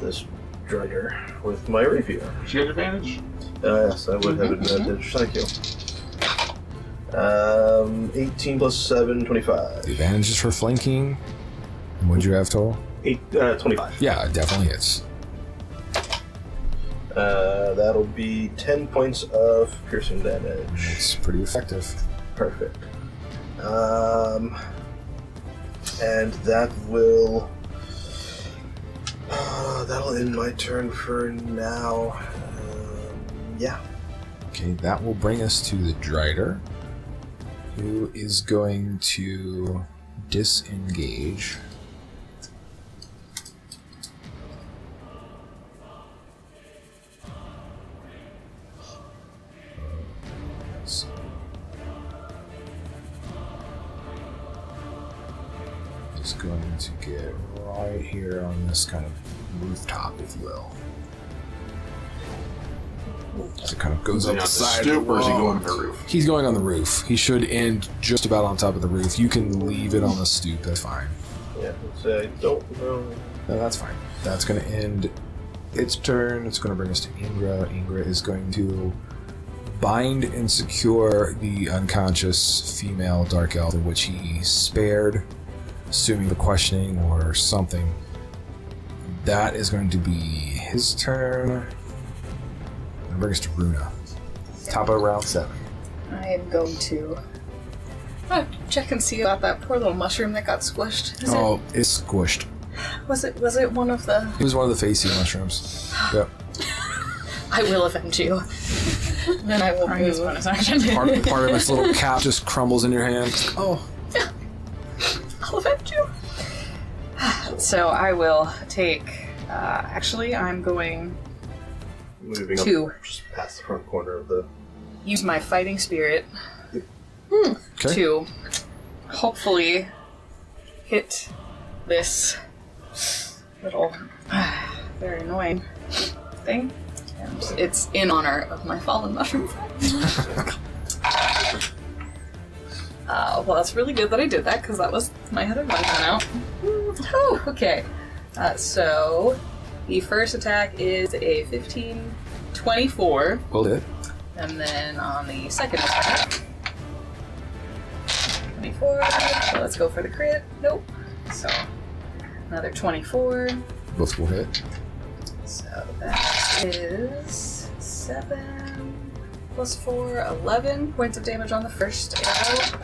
this Drider with my rapier. Do you have advantage? Yes, I would have advantage. Thank you. 18 plus 7, 25. The advantage is for flanking. And what'd you have total? 25. Yeah, it definitely hits. That'll be 10 points of piercing damage. It's pretty effective. Perfect. And that will... that'll end my turn for now. Yeah. Okay, that will bring us to the Drider, who is going to disengage. Let's see. Just going to get right here on this kind of rooftop, if you will. So it kind of goes Is he up on the the side. stoop of the or is he wall. going on the roof? He's going on the roof. He should end just about on top of the roof. You can leave it on the stoop. That's fine. Yeah, so I don't know. No, that's fine. That's going to end its turn. It's going to bring us to Ingra. Ingra is going to bind and secure the unconscious female dark elf, in which he spared, assuming the questioning or something. That is going to be his turn. And bring us to Runa. Top of round 7. I am going to check and see about that poor little mushroom that got squished. Oh, it's squished. Was it one of the... It was one of the facey mushrooms. Yep. I will avenge you. Then I will His move. bonus action. Part of its little cap just crumbles in your hand. Oh. I'll avenge you. So I will take... actually, I'm going moving up Two. just past the front corner of the... Use my fighting spirit Okay. to hopefully hit this little very annoying thing. And it's in honor of my fallen mushroom friend. Well, that's really good that I did that, because that was my other one went out. Oh, okay. So, the first attack is a 15, 24. Will hit. And then on the second attack, 24. So let's go for the crit. Nope. So, another 24. Both will hit. So that is 7 plus 4, 11 points of damage on the first arrow.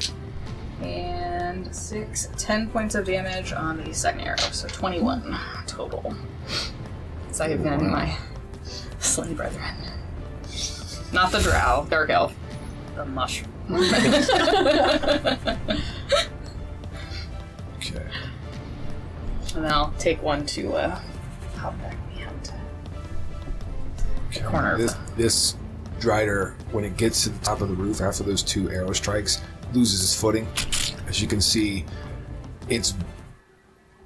And 6, 10 points of damage on the second arrow. So 21 total. So I've been my slain brethren. Not the drow, dark elf. The mushroom. Okay. And then I'll take one to hop back behind. Corner of This Drider, when it gets to the top of the roof after those 2 arrow strikes, loses its footing. As you can see, it's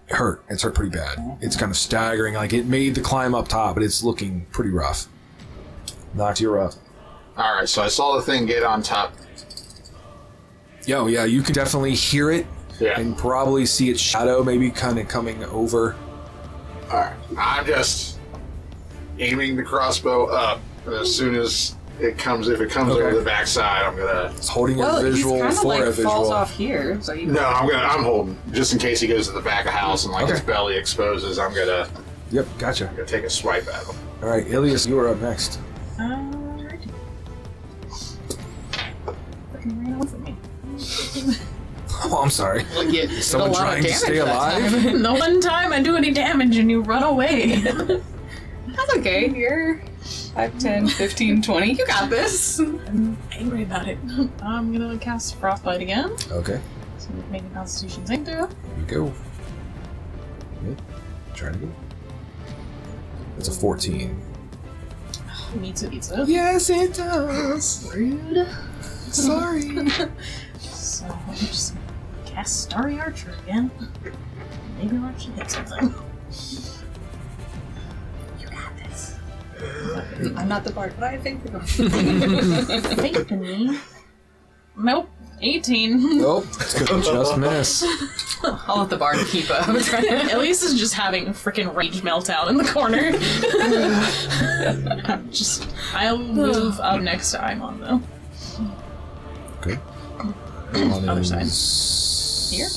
hurt. It's hurt pretty bad. It's kind of staggering. Like, it made the climb up top, but it's looking pretty rough. Knocked you up. Alright, so I saw the thing get on top. Yo, yeah, you can definitely hear it. Yeah. And probably see its shadow maybe kind of coming over. Alright, I'm just aiming the crossbow up, and as soon as it comes, if it comes over the backside, I'm gonna... It's holding Well, a visual he's kind of for like a visual. falls off here, so you... No, I'm holding, just in case he goes to the back of the house and like his belly exposes, I'm gonna Yep, gotcha. take a swipe at him. Alright, Ilias, you are up next. Alrighty. Fucking ran away from me. Oh, I'm sorry. Like you Is someone did a lot of trying to damage stay that alive? time. The one time I do any damage and you run away. That's okay, you're 5, 10, 15, 20. You got this. I'm angry about it. I'm gonna cast Frostbite again. Okay, So make a Constitution save throw. here we go. Good. Try it again. It's a 14. Meets it, eats it. Yes, it does. Rude. Sorry. So I'm just cast Starry Archer again. Maybe I'll actually hit something. You got this. I'm not the bard, but I have faith in Faith in me. Nope. 18. Nope, it's gonna just miss. I'll let the bard keep up. Elise is just having a freaking rage meltdown in the corner. I'll move up next time on though. Okay. Other side. Here?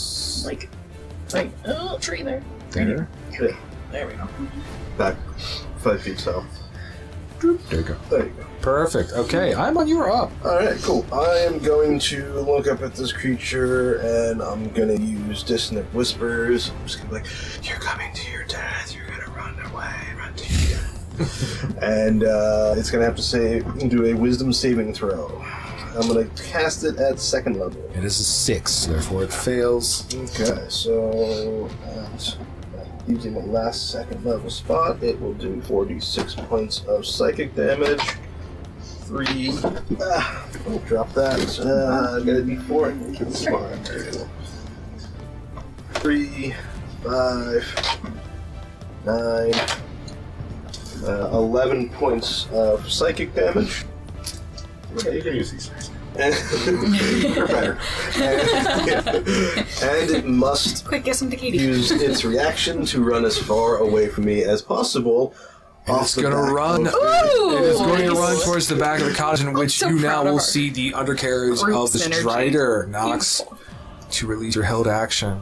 Like, oh, tree there. There. Yeah, There we go. back 5 feet south. There you go. There you go. Perfect. Okay, I'm on. You're up. Alright, cool. I am going to look up at this creature and I'm gonna use Dissonant Whispers. I'm just gonna be like, you're coming to your death, you're gonna run away, run to your death. And it's gonna have to do a wisdom saving throw. I'm gonna cast it at 2nd level. It is a 6, therefore it fails. Okay, so using the last 2nd level spot, it will do 46 points of psychic damage. 3. I'll drop that. I'm gonna be 4. Come on. 3, 5, 9, 11 points of psychic damage. Okay, you can use these. Or better. And it must Quick, get some tequila. use its reaction to run as far away from me as possible. And off it's the going to back run. of- It is going to nice. run towards the back of the cottage, in which so you proud now of will her. see the undercarriage Group of the synergy. Strider. Nox to release your held action.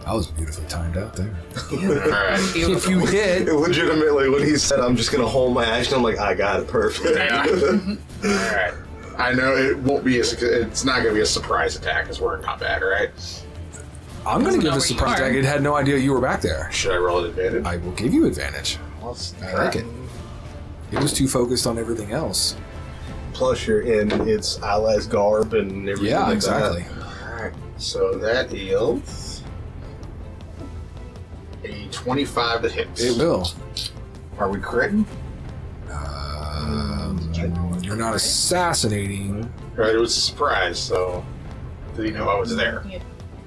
That was beautifully timed out there. Alright. If you hit, Legitimately, when he said, I'm just going to hold my action, I'm like, I got it, perfect. Yeah. Alright. I know it won't be it's not gonna be a surprise attack because we're in combat, right? I'm going to give know a where you surprise are. attack. It had no idea you were back there. Should I roll an advantage? I will give you advantage. I like it. It was too focused on everything else. Plus, you're in its allies' garb and everything Yeah, like exactly. Alright. So that yields a 25 that hits. It will. Are we critting? You're not assassinating. Right, it was a surprise, so did he know I was there? You get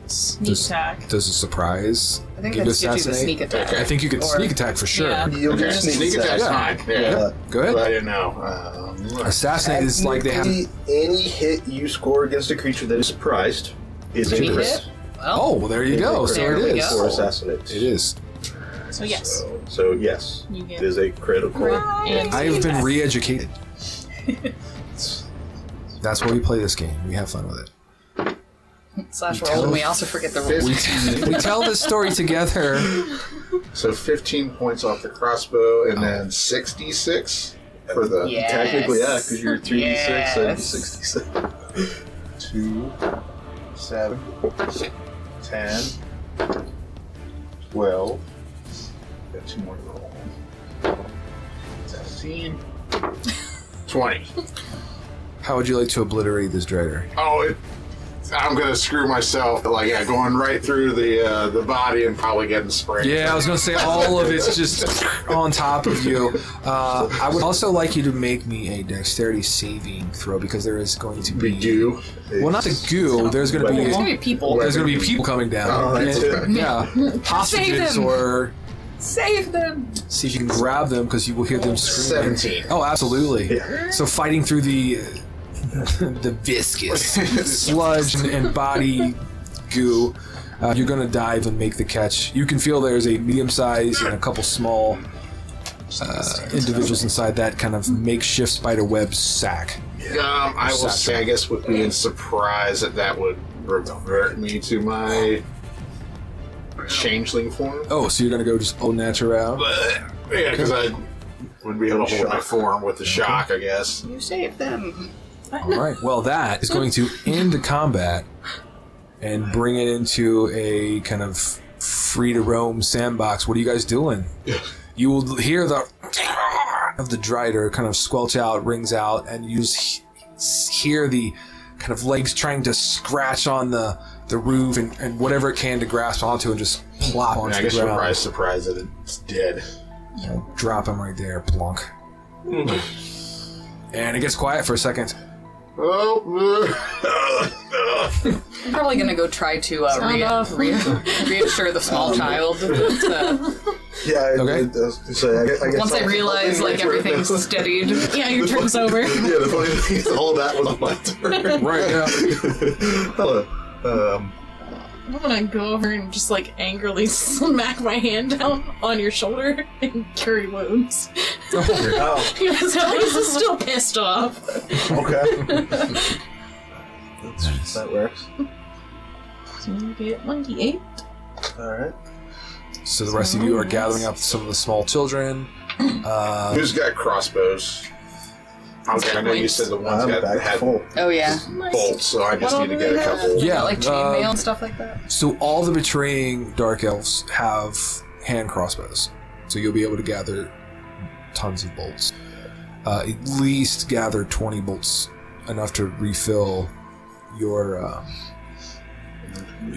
sneak attack. Does a surprise I think give that gives you the assassinate? sneak attack. I think you could Or- sneak attack for sure. Yeah. You'll Okay, get sneak attack's fine. Yeah. Go But I ahead. didn't know. Assassinate is like they have. Any hit you score against a creature that is surprised is a Any crit. hit? Well, Oh, well, there you go. So There it we is. go. Or assassinate. It is. So yes, So yes, you it get is a critical. and I have been attack. re-educated. That's why we play this game. We have fun with it. slash roll, and we also forget the rules. We tell this story together. So 15 points off the crossbow, and then 66 for the Yes. Technically, yeah, because you're 3d6 and Yes. 67. 2, 7, 10, 12. Got 2 more to roll. 17, 20. How would you like to obliterate this Drider? Oh, I'm gonna screw myself. Like, yeah, going right through the body and probably getting sprayed. Yeah, I was going to say all of it's just on top of you. I would also like you to make me a dexterity saving throw because there is going to be We do. Well, not the goo. There's going to be There's gonna be people. there's going to be people coming down. Oh, that's And- it. yeah, hostages them. or Save them! see if you can grab them because you will hear them screaming. 17. Oh, absolutely. Yeah. So fighting through the viscous sludge and body goo, you're going to dive and make the catch. You can feel there's a medium size and a couple small individuals inside that kind of makeshift spider web sack. I will say, I guess, with being surprised that would revert me to my changeling form. Oh, so you're going to go just au natural? Yeah, because I wouldn't be able to hold my form with the shock, I guess. You saved them. All right. Well, that is going to end the combat and bring it into a kind of free to roam sandbox. What are you guys doing? You will hear the of the Drider kind of squelch out, rings out, and you just hear the kind of legs trying to scratch on the roof and whatever it can to grasp onto and just plop onto I the guess you're ground. probably surprised that it's dead. Drop him right there, plunk. And it gets quiet for a second. Oh, I'm probably gonna go try to reassure the small child. Yeah. Okay. I guess Once I realize like everything's steadied. Yeah, your turn's over. Yeah, the funny thing is all that was on my turn. Right, yeah. Hello. I'm gonna go over and just like angrily smack my hand down on your shoulder and cure wounds. Oh, Because at least is still pissed off. okay. That works. So you get monkey 8. Alright. So the rest of you are gathering up some of the small children. who's got crossbows? Okay, I know you said the ones I'm that back had full. Oh yeah. bolts, so I just What need to all get do a they have? couple. Yeah, Like chainmail and stuff like that. So all the betraying dark elves have hand crossbows. So you'll be able to gather tons of bolts. At least gather 20 bolts, enough to refill your.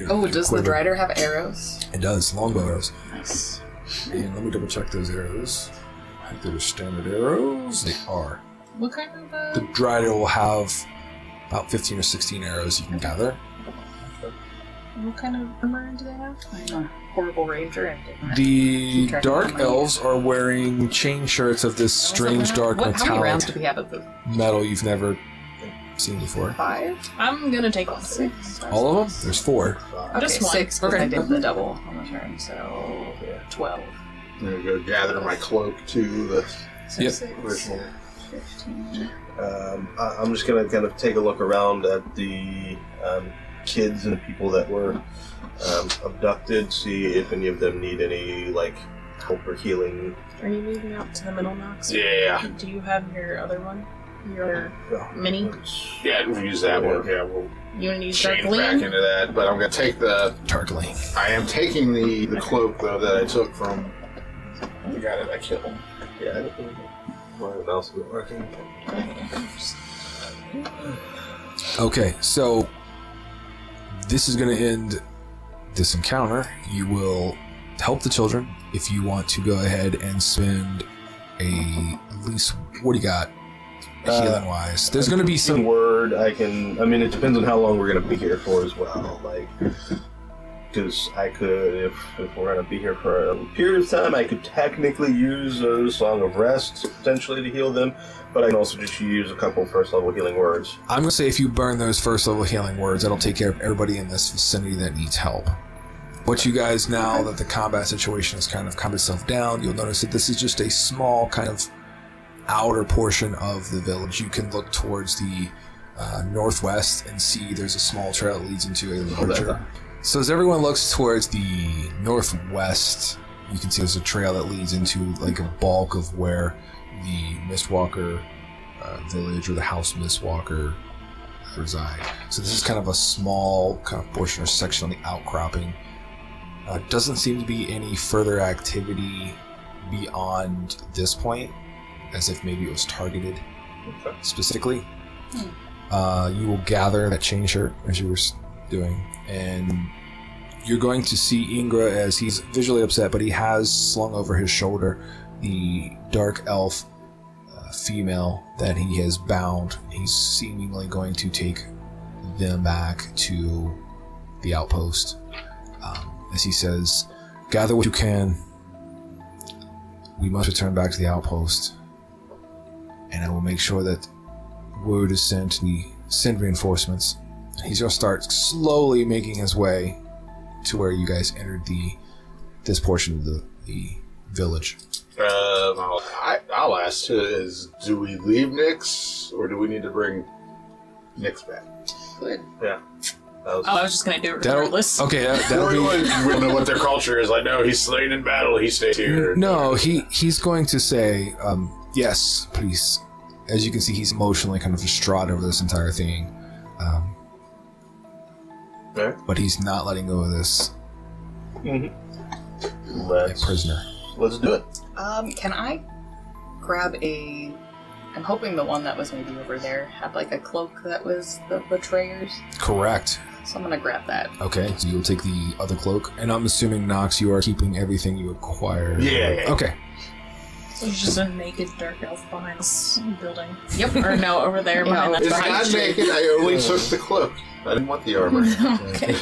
Oh, does the quiver. Drider have arrows? It does, longbow arrows. Nice. And let me double check those arrows. I think they're standard arrows. They are. What kind of The Drider will have about 15 or 16 arrows you can gather. what kind of armor do they have? I'm a horrible ranger and didn't The Keep track of dark how many. elves are wearing chain shirts of this strange dark How many rounds metallic do we have of the metal you've never seen before. 5? I'm gonna take one. 6? All of them? There's 4. Okay, Just one. 6 because Okay. I did the double on the turn, so 12. I'm gonna go gather my cloak to the So Yep. 6, original. 15. I'm just gonna kind of take a look around at the kids and people that were abducted, see if any of them need any like help or healing. Are you moving out to the middle, Nox? Yeah, Do you have your other one? Your mini? yeah, we'll use that one. Yeah, we'll You wanna use Dark change back Gleam? into that. But I'm gonna take the. Tarkling. I am taking the cloak though that I took from the guy that I killed. Yeah. What else is working? Okay, so this is going to end this encounter. You will help the children if you want to go ahead and spend at least, what do you got? Healing wise, there's going to be some word I can. I mean, it depends on how long we're going to be here for as well. Like, because I could, if we're going to be here for a period of time, I could technically use a Song of Rest potentially to heal them, but I can also just use a couple first level healing words. I'm going to say if you burn those first level healing words, that'll take care of everybody in this vicinity that needs help. What you guys, now that the combat situation has kind of calmed itself down, you'll notice that this is just a small kind of outer portion of the village. You can look towards the northwest and see there's a small trail that leads into a larger. So as everyone looks towards the northwest, you can see there's a trail that leads into like a bulk of where the Mistwalker village or the House Mistwalker reside. So this is kind of a small kind of portion or section on the outcropping. Doesn't seem to be any further activity beyond this point, as if maybe it was targeted specifically. You will gather that chain shirt as you were doing, and you're going to see Ingra as he's visually upset, but he has slung over his shoulder the dark elf female that he has bound. He's seemingly going to take them back to the outpost. As he says, gather what you can. We must return back to the outpost, and I will make sure that word is sent to send reinforcements. He's going to start slowly making his way to where you guys entered this portion of the village. I'll ask, do we leave Nyx, or do we need to bring Nyx back? Good. Yeah. I was just going to do it regardless. Okay, that'll be... We don't know what their culture is. Like, no, he's slain in battle, he stays here. No, he's going to say, yes, please. As you can see, he's emotionally kind of distraught over this entire thing. But he's not letting go of this prisoner. Let's do it. Can I grab a... I'm hoping the one that was maybe over there had like a cloak that was the betrayer's. Correct. So I'm gonna grab that. Okay, so you'll take the other cloak. And I'm assuming, Nox, you are keeping everything you acquired. Yeah. Okay. So there's just a naked dark elf behind this building. Yep. Or no, over there behind that It's tree. not naked, I only took the cloak. I didn't want the armor. Okay.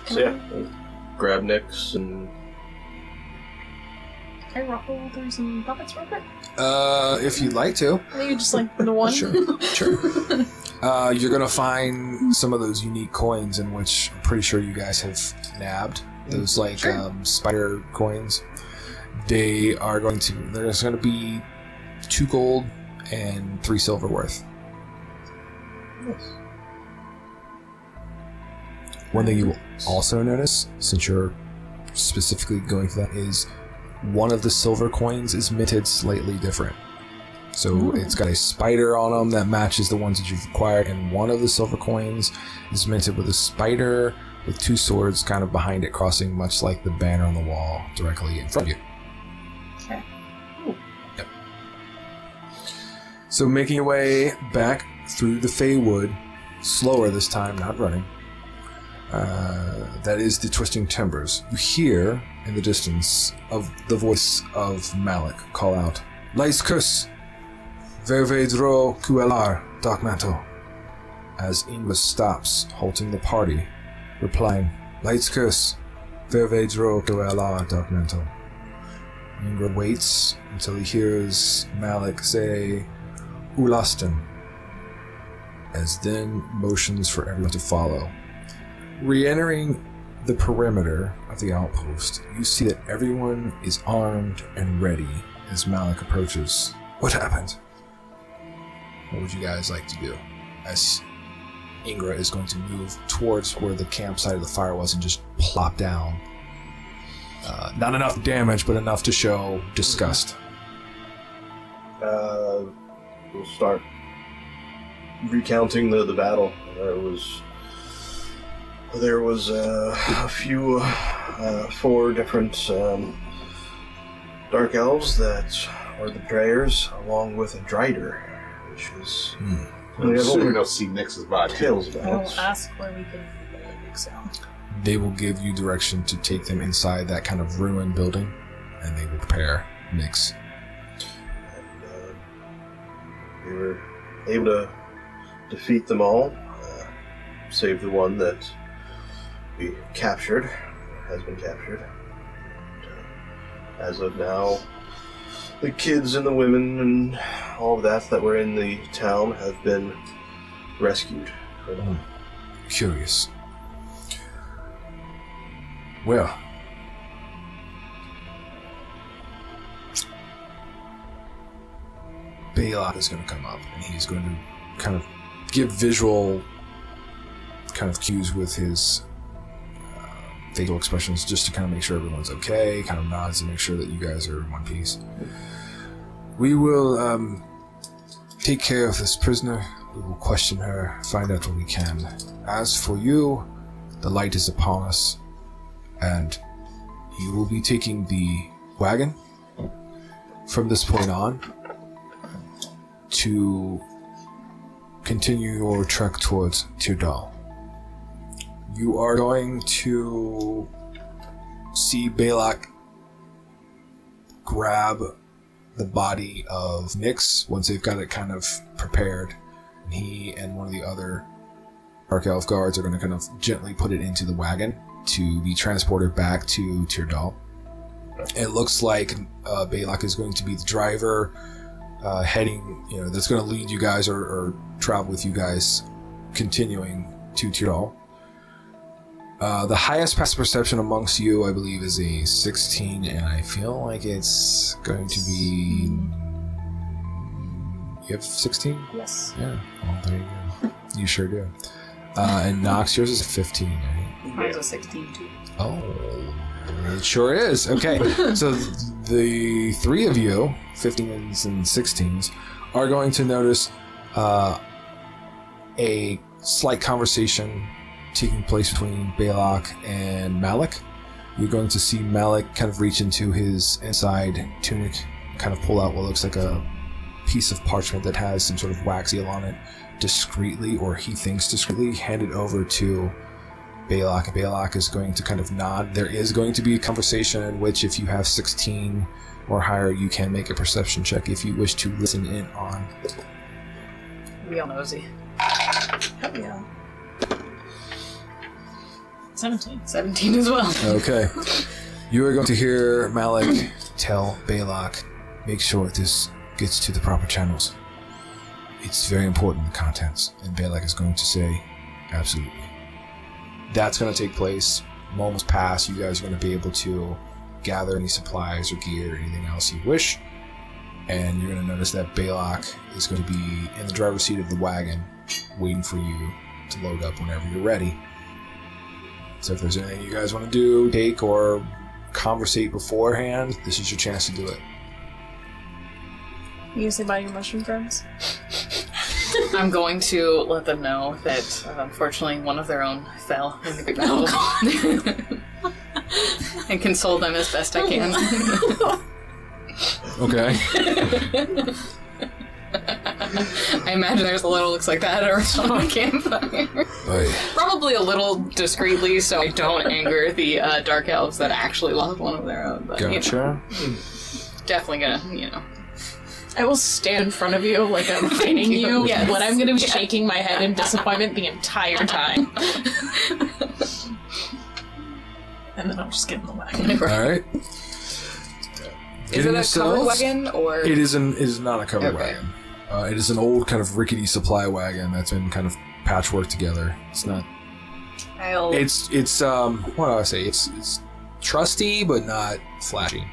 So yeah, grab Nyx and... Can I ruffle through some puppets real quick? If you'd like to. Maybe just like the one? Sure. You're going to find some of those unique coins in which I'm pretty sure you guys have nabbed. Those like spider coins. There's going to be 2 gold and 3 silver worth. Yes. One thing you will also notice, since you're specifically going for that, is one of the silver coins is minted slightly different. So it's got a spider on them that matches the ones that you've acquired, and one of the silver coins is minted with a spider with 2 swords kind of behind it, crossing much like the banner on the wall directly in front of you. Okay. Yep. So making your way back through the Feywood, slower this time, not running. That is the Twisting Timbers. You hear in the distance of the voice of Malik call out, "Lights Kus, Vervedro Kuelar, Dark Mantle," as Inglis stops, halting the party, replying, "Lights Kus, Vervedro Kuelar, Dark Mantle." Ingrid waits until he hears Malik say, "Ulaston," as then motions for everyone to follow. Re-entering the perimeter of the outpost, you see that everyone is armed and ready as Malik approaches. What happened? What would you guys like to do? As Ingra is going to move towards where the campsite of the fire was and just plop down. Not enough damage, but enough to show disgust. We'll start recounting the battle. There was a few, 4 different dark elves that are the betrayers, along with a drider, which is... I'm assuming they'll see Nyx's body. Tales about. I'll ask where we can make sound. They will give you direction to take them inside that kind of ruined building, and they will prepare. Nyx. And we were able to defeat them all, save the one that we captured, or has been captured. And, as of now, the kids and the women and all of that were in the town have been rescued. Curious. Well, Balak is going to come up, and he's going to kind of give visual kind of cues with his facial expressions just to kind of make sure everyone's okay, kind of nods to make sure that you guys are in one piece. We will take care of this prisoner. We will question her, find out what we can. As for you, the light is upon us, and you will be taking the wagon from this point on to continue your trek towards Tyrdal. You are going to see Balak grab the body of Nyx once they've got it kind of prepared. And he and one of the other Dark Elf guards are going to kind of gently put it into the wagon to be transported back to Tyrdal. It looks like Balak is going to be the driver, heading, that's going to lead you guys or travel with you guys, continuing to Tyrdal. The highest passive perception amongst you, I believe, is a 16, and I feel like it's going to be... You have 16? Yes. Yeah. Well, there you go. You sure do. And Nox, yours is 15, right? Mine's a 16 too. Oh, it sure is. Okay. So the three of you, 15s and 16s, are going to notice a slight conversation taking place between Balak and Malik. You're going to see Malik kind of reach into his inside tunic, kind of pull out what looks like a piece of parchment that has some sort of wax seal on it, discreetly, or he thinks discreetly, hand it over to Balak. Balak is going to kind of nod. There is going to be a conversation in which, if you have 16 or higher, you can make a perception check if you wish to listen in on. Real nosy. Hell yeah. 17. 17 as well. Okay. You are going to hear Malik tell Balak, make sure this gets to the proper channels. It's very important, the contents. And Balak is going to say, absolutely. That's going to take place. Moments pass. You guys are going to be able to gather any supplies or gear or anything else you wish. And you're going to notice that Balak is going to be in the driver's seat of the wagon, waiting for you to load up whenever you're ready. So if there's anything you guys want to do, take, or conversate beforehand, this is your chance to do it. You gonna say bye to your mushroom friends? I'm going to let them know that, unfortunately, one of their own fell in the great battle. And console them as best I can. Okay. I imagine there's a little looks like that around the campfire. Right. Probably a little discreetly, so I don't anger the dark elves that actually lost one of their own. But, Gotcha. Definitely gonna, I will stand in front of you like I'm fighting you, Yes. but I'm gonna be shaking my head in disappointment the entire time. And then I'll just get in the wagon. All right. Is it a covered wagon, or...? It is not a covered Okay. wagon. It is an old kind of rickety supply wagon that's been kind of patchwork together. It's not... It's what do I say? It's trusty, but not flashy.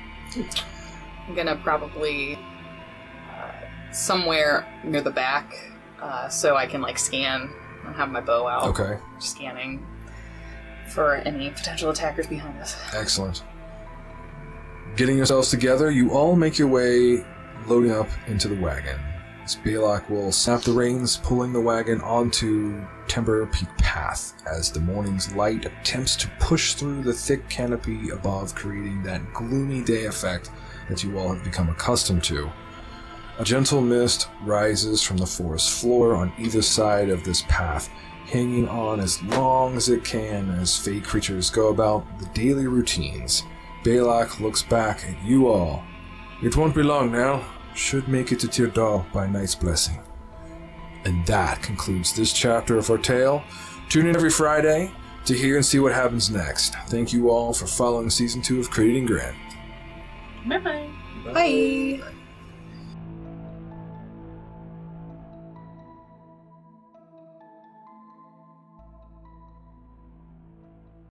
I'm gonna probably somewhere near the back, so I can scan and have my bow out. Okay. Scanning for any potential attackers behind us. Excellent. Getting yourselves together, you all make your way, loading up into the wagon. As Balak will snap the reins, pulling the wagon onto Timber Peak Path as the morning's light attempts to push through the thick canopy above, creating that gloomy day effect that you all have become accustomed to. A gentle mist rises from the forest floor on either side of this path, hanging on as long as it can as fey creatures go about the daily routines. Balak looks back at you all, It won't be long now. Should make it to Tirdal by Night's Blessing. And that concludes this chapter of our tale. Tune in every Friday to hear and see what happens next. Thank you all for following Season 2 of Creating Grand. Bye-bye. Bye.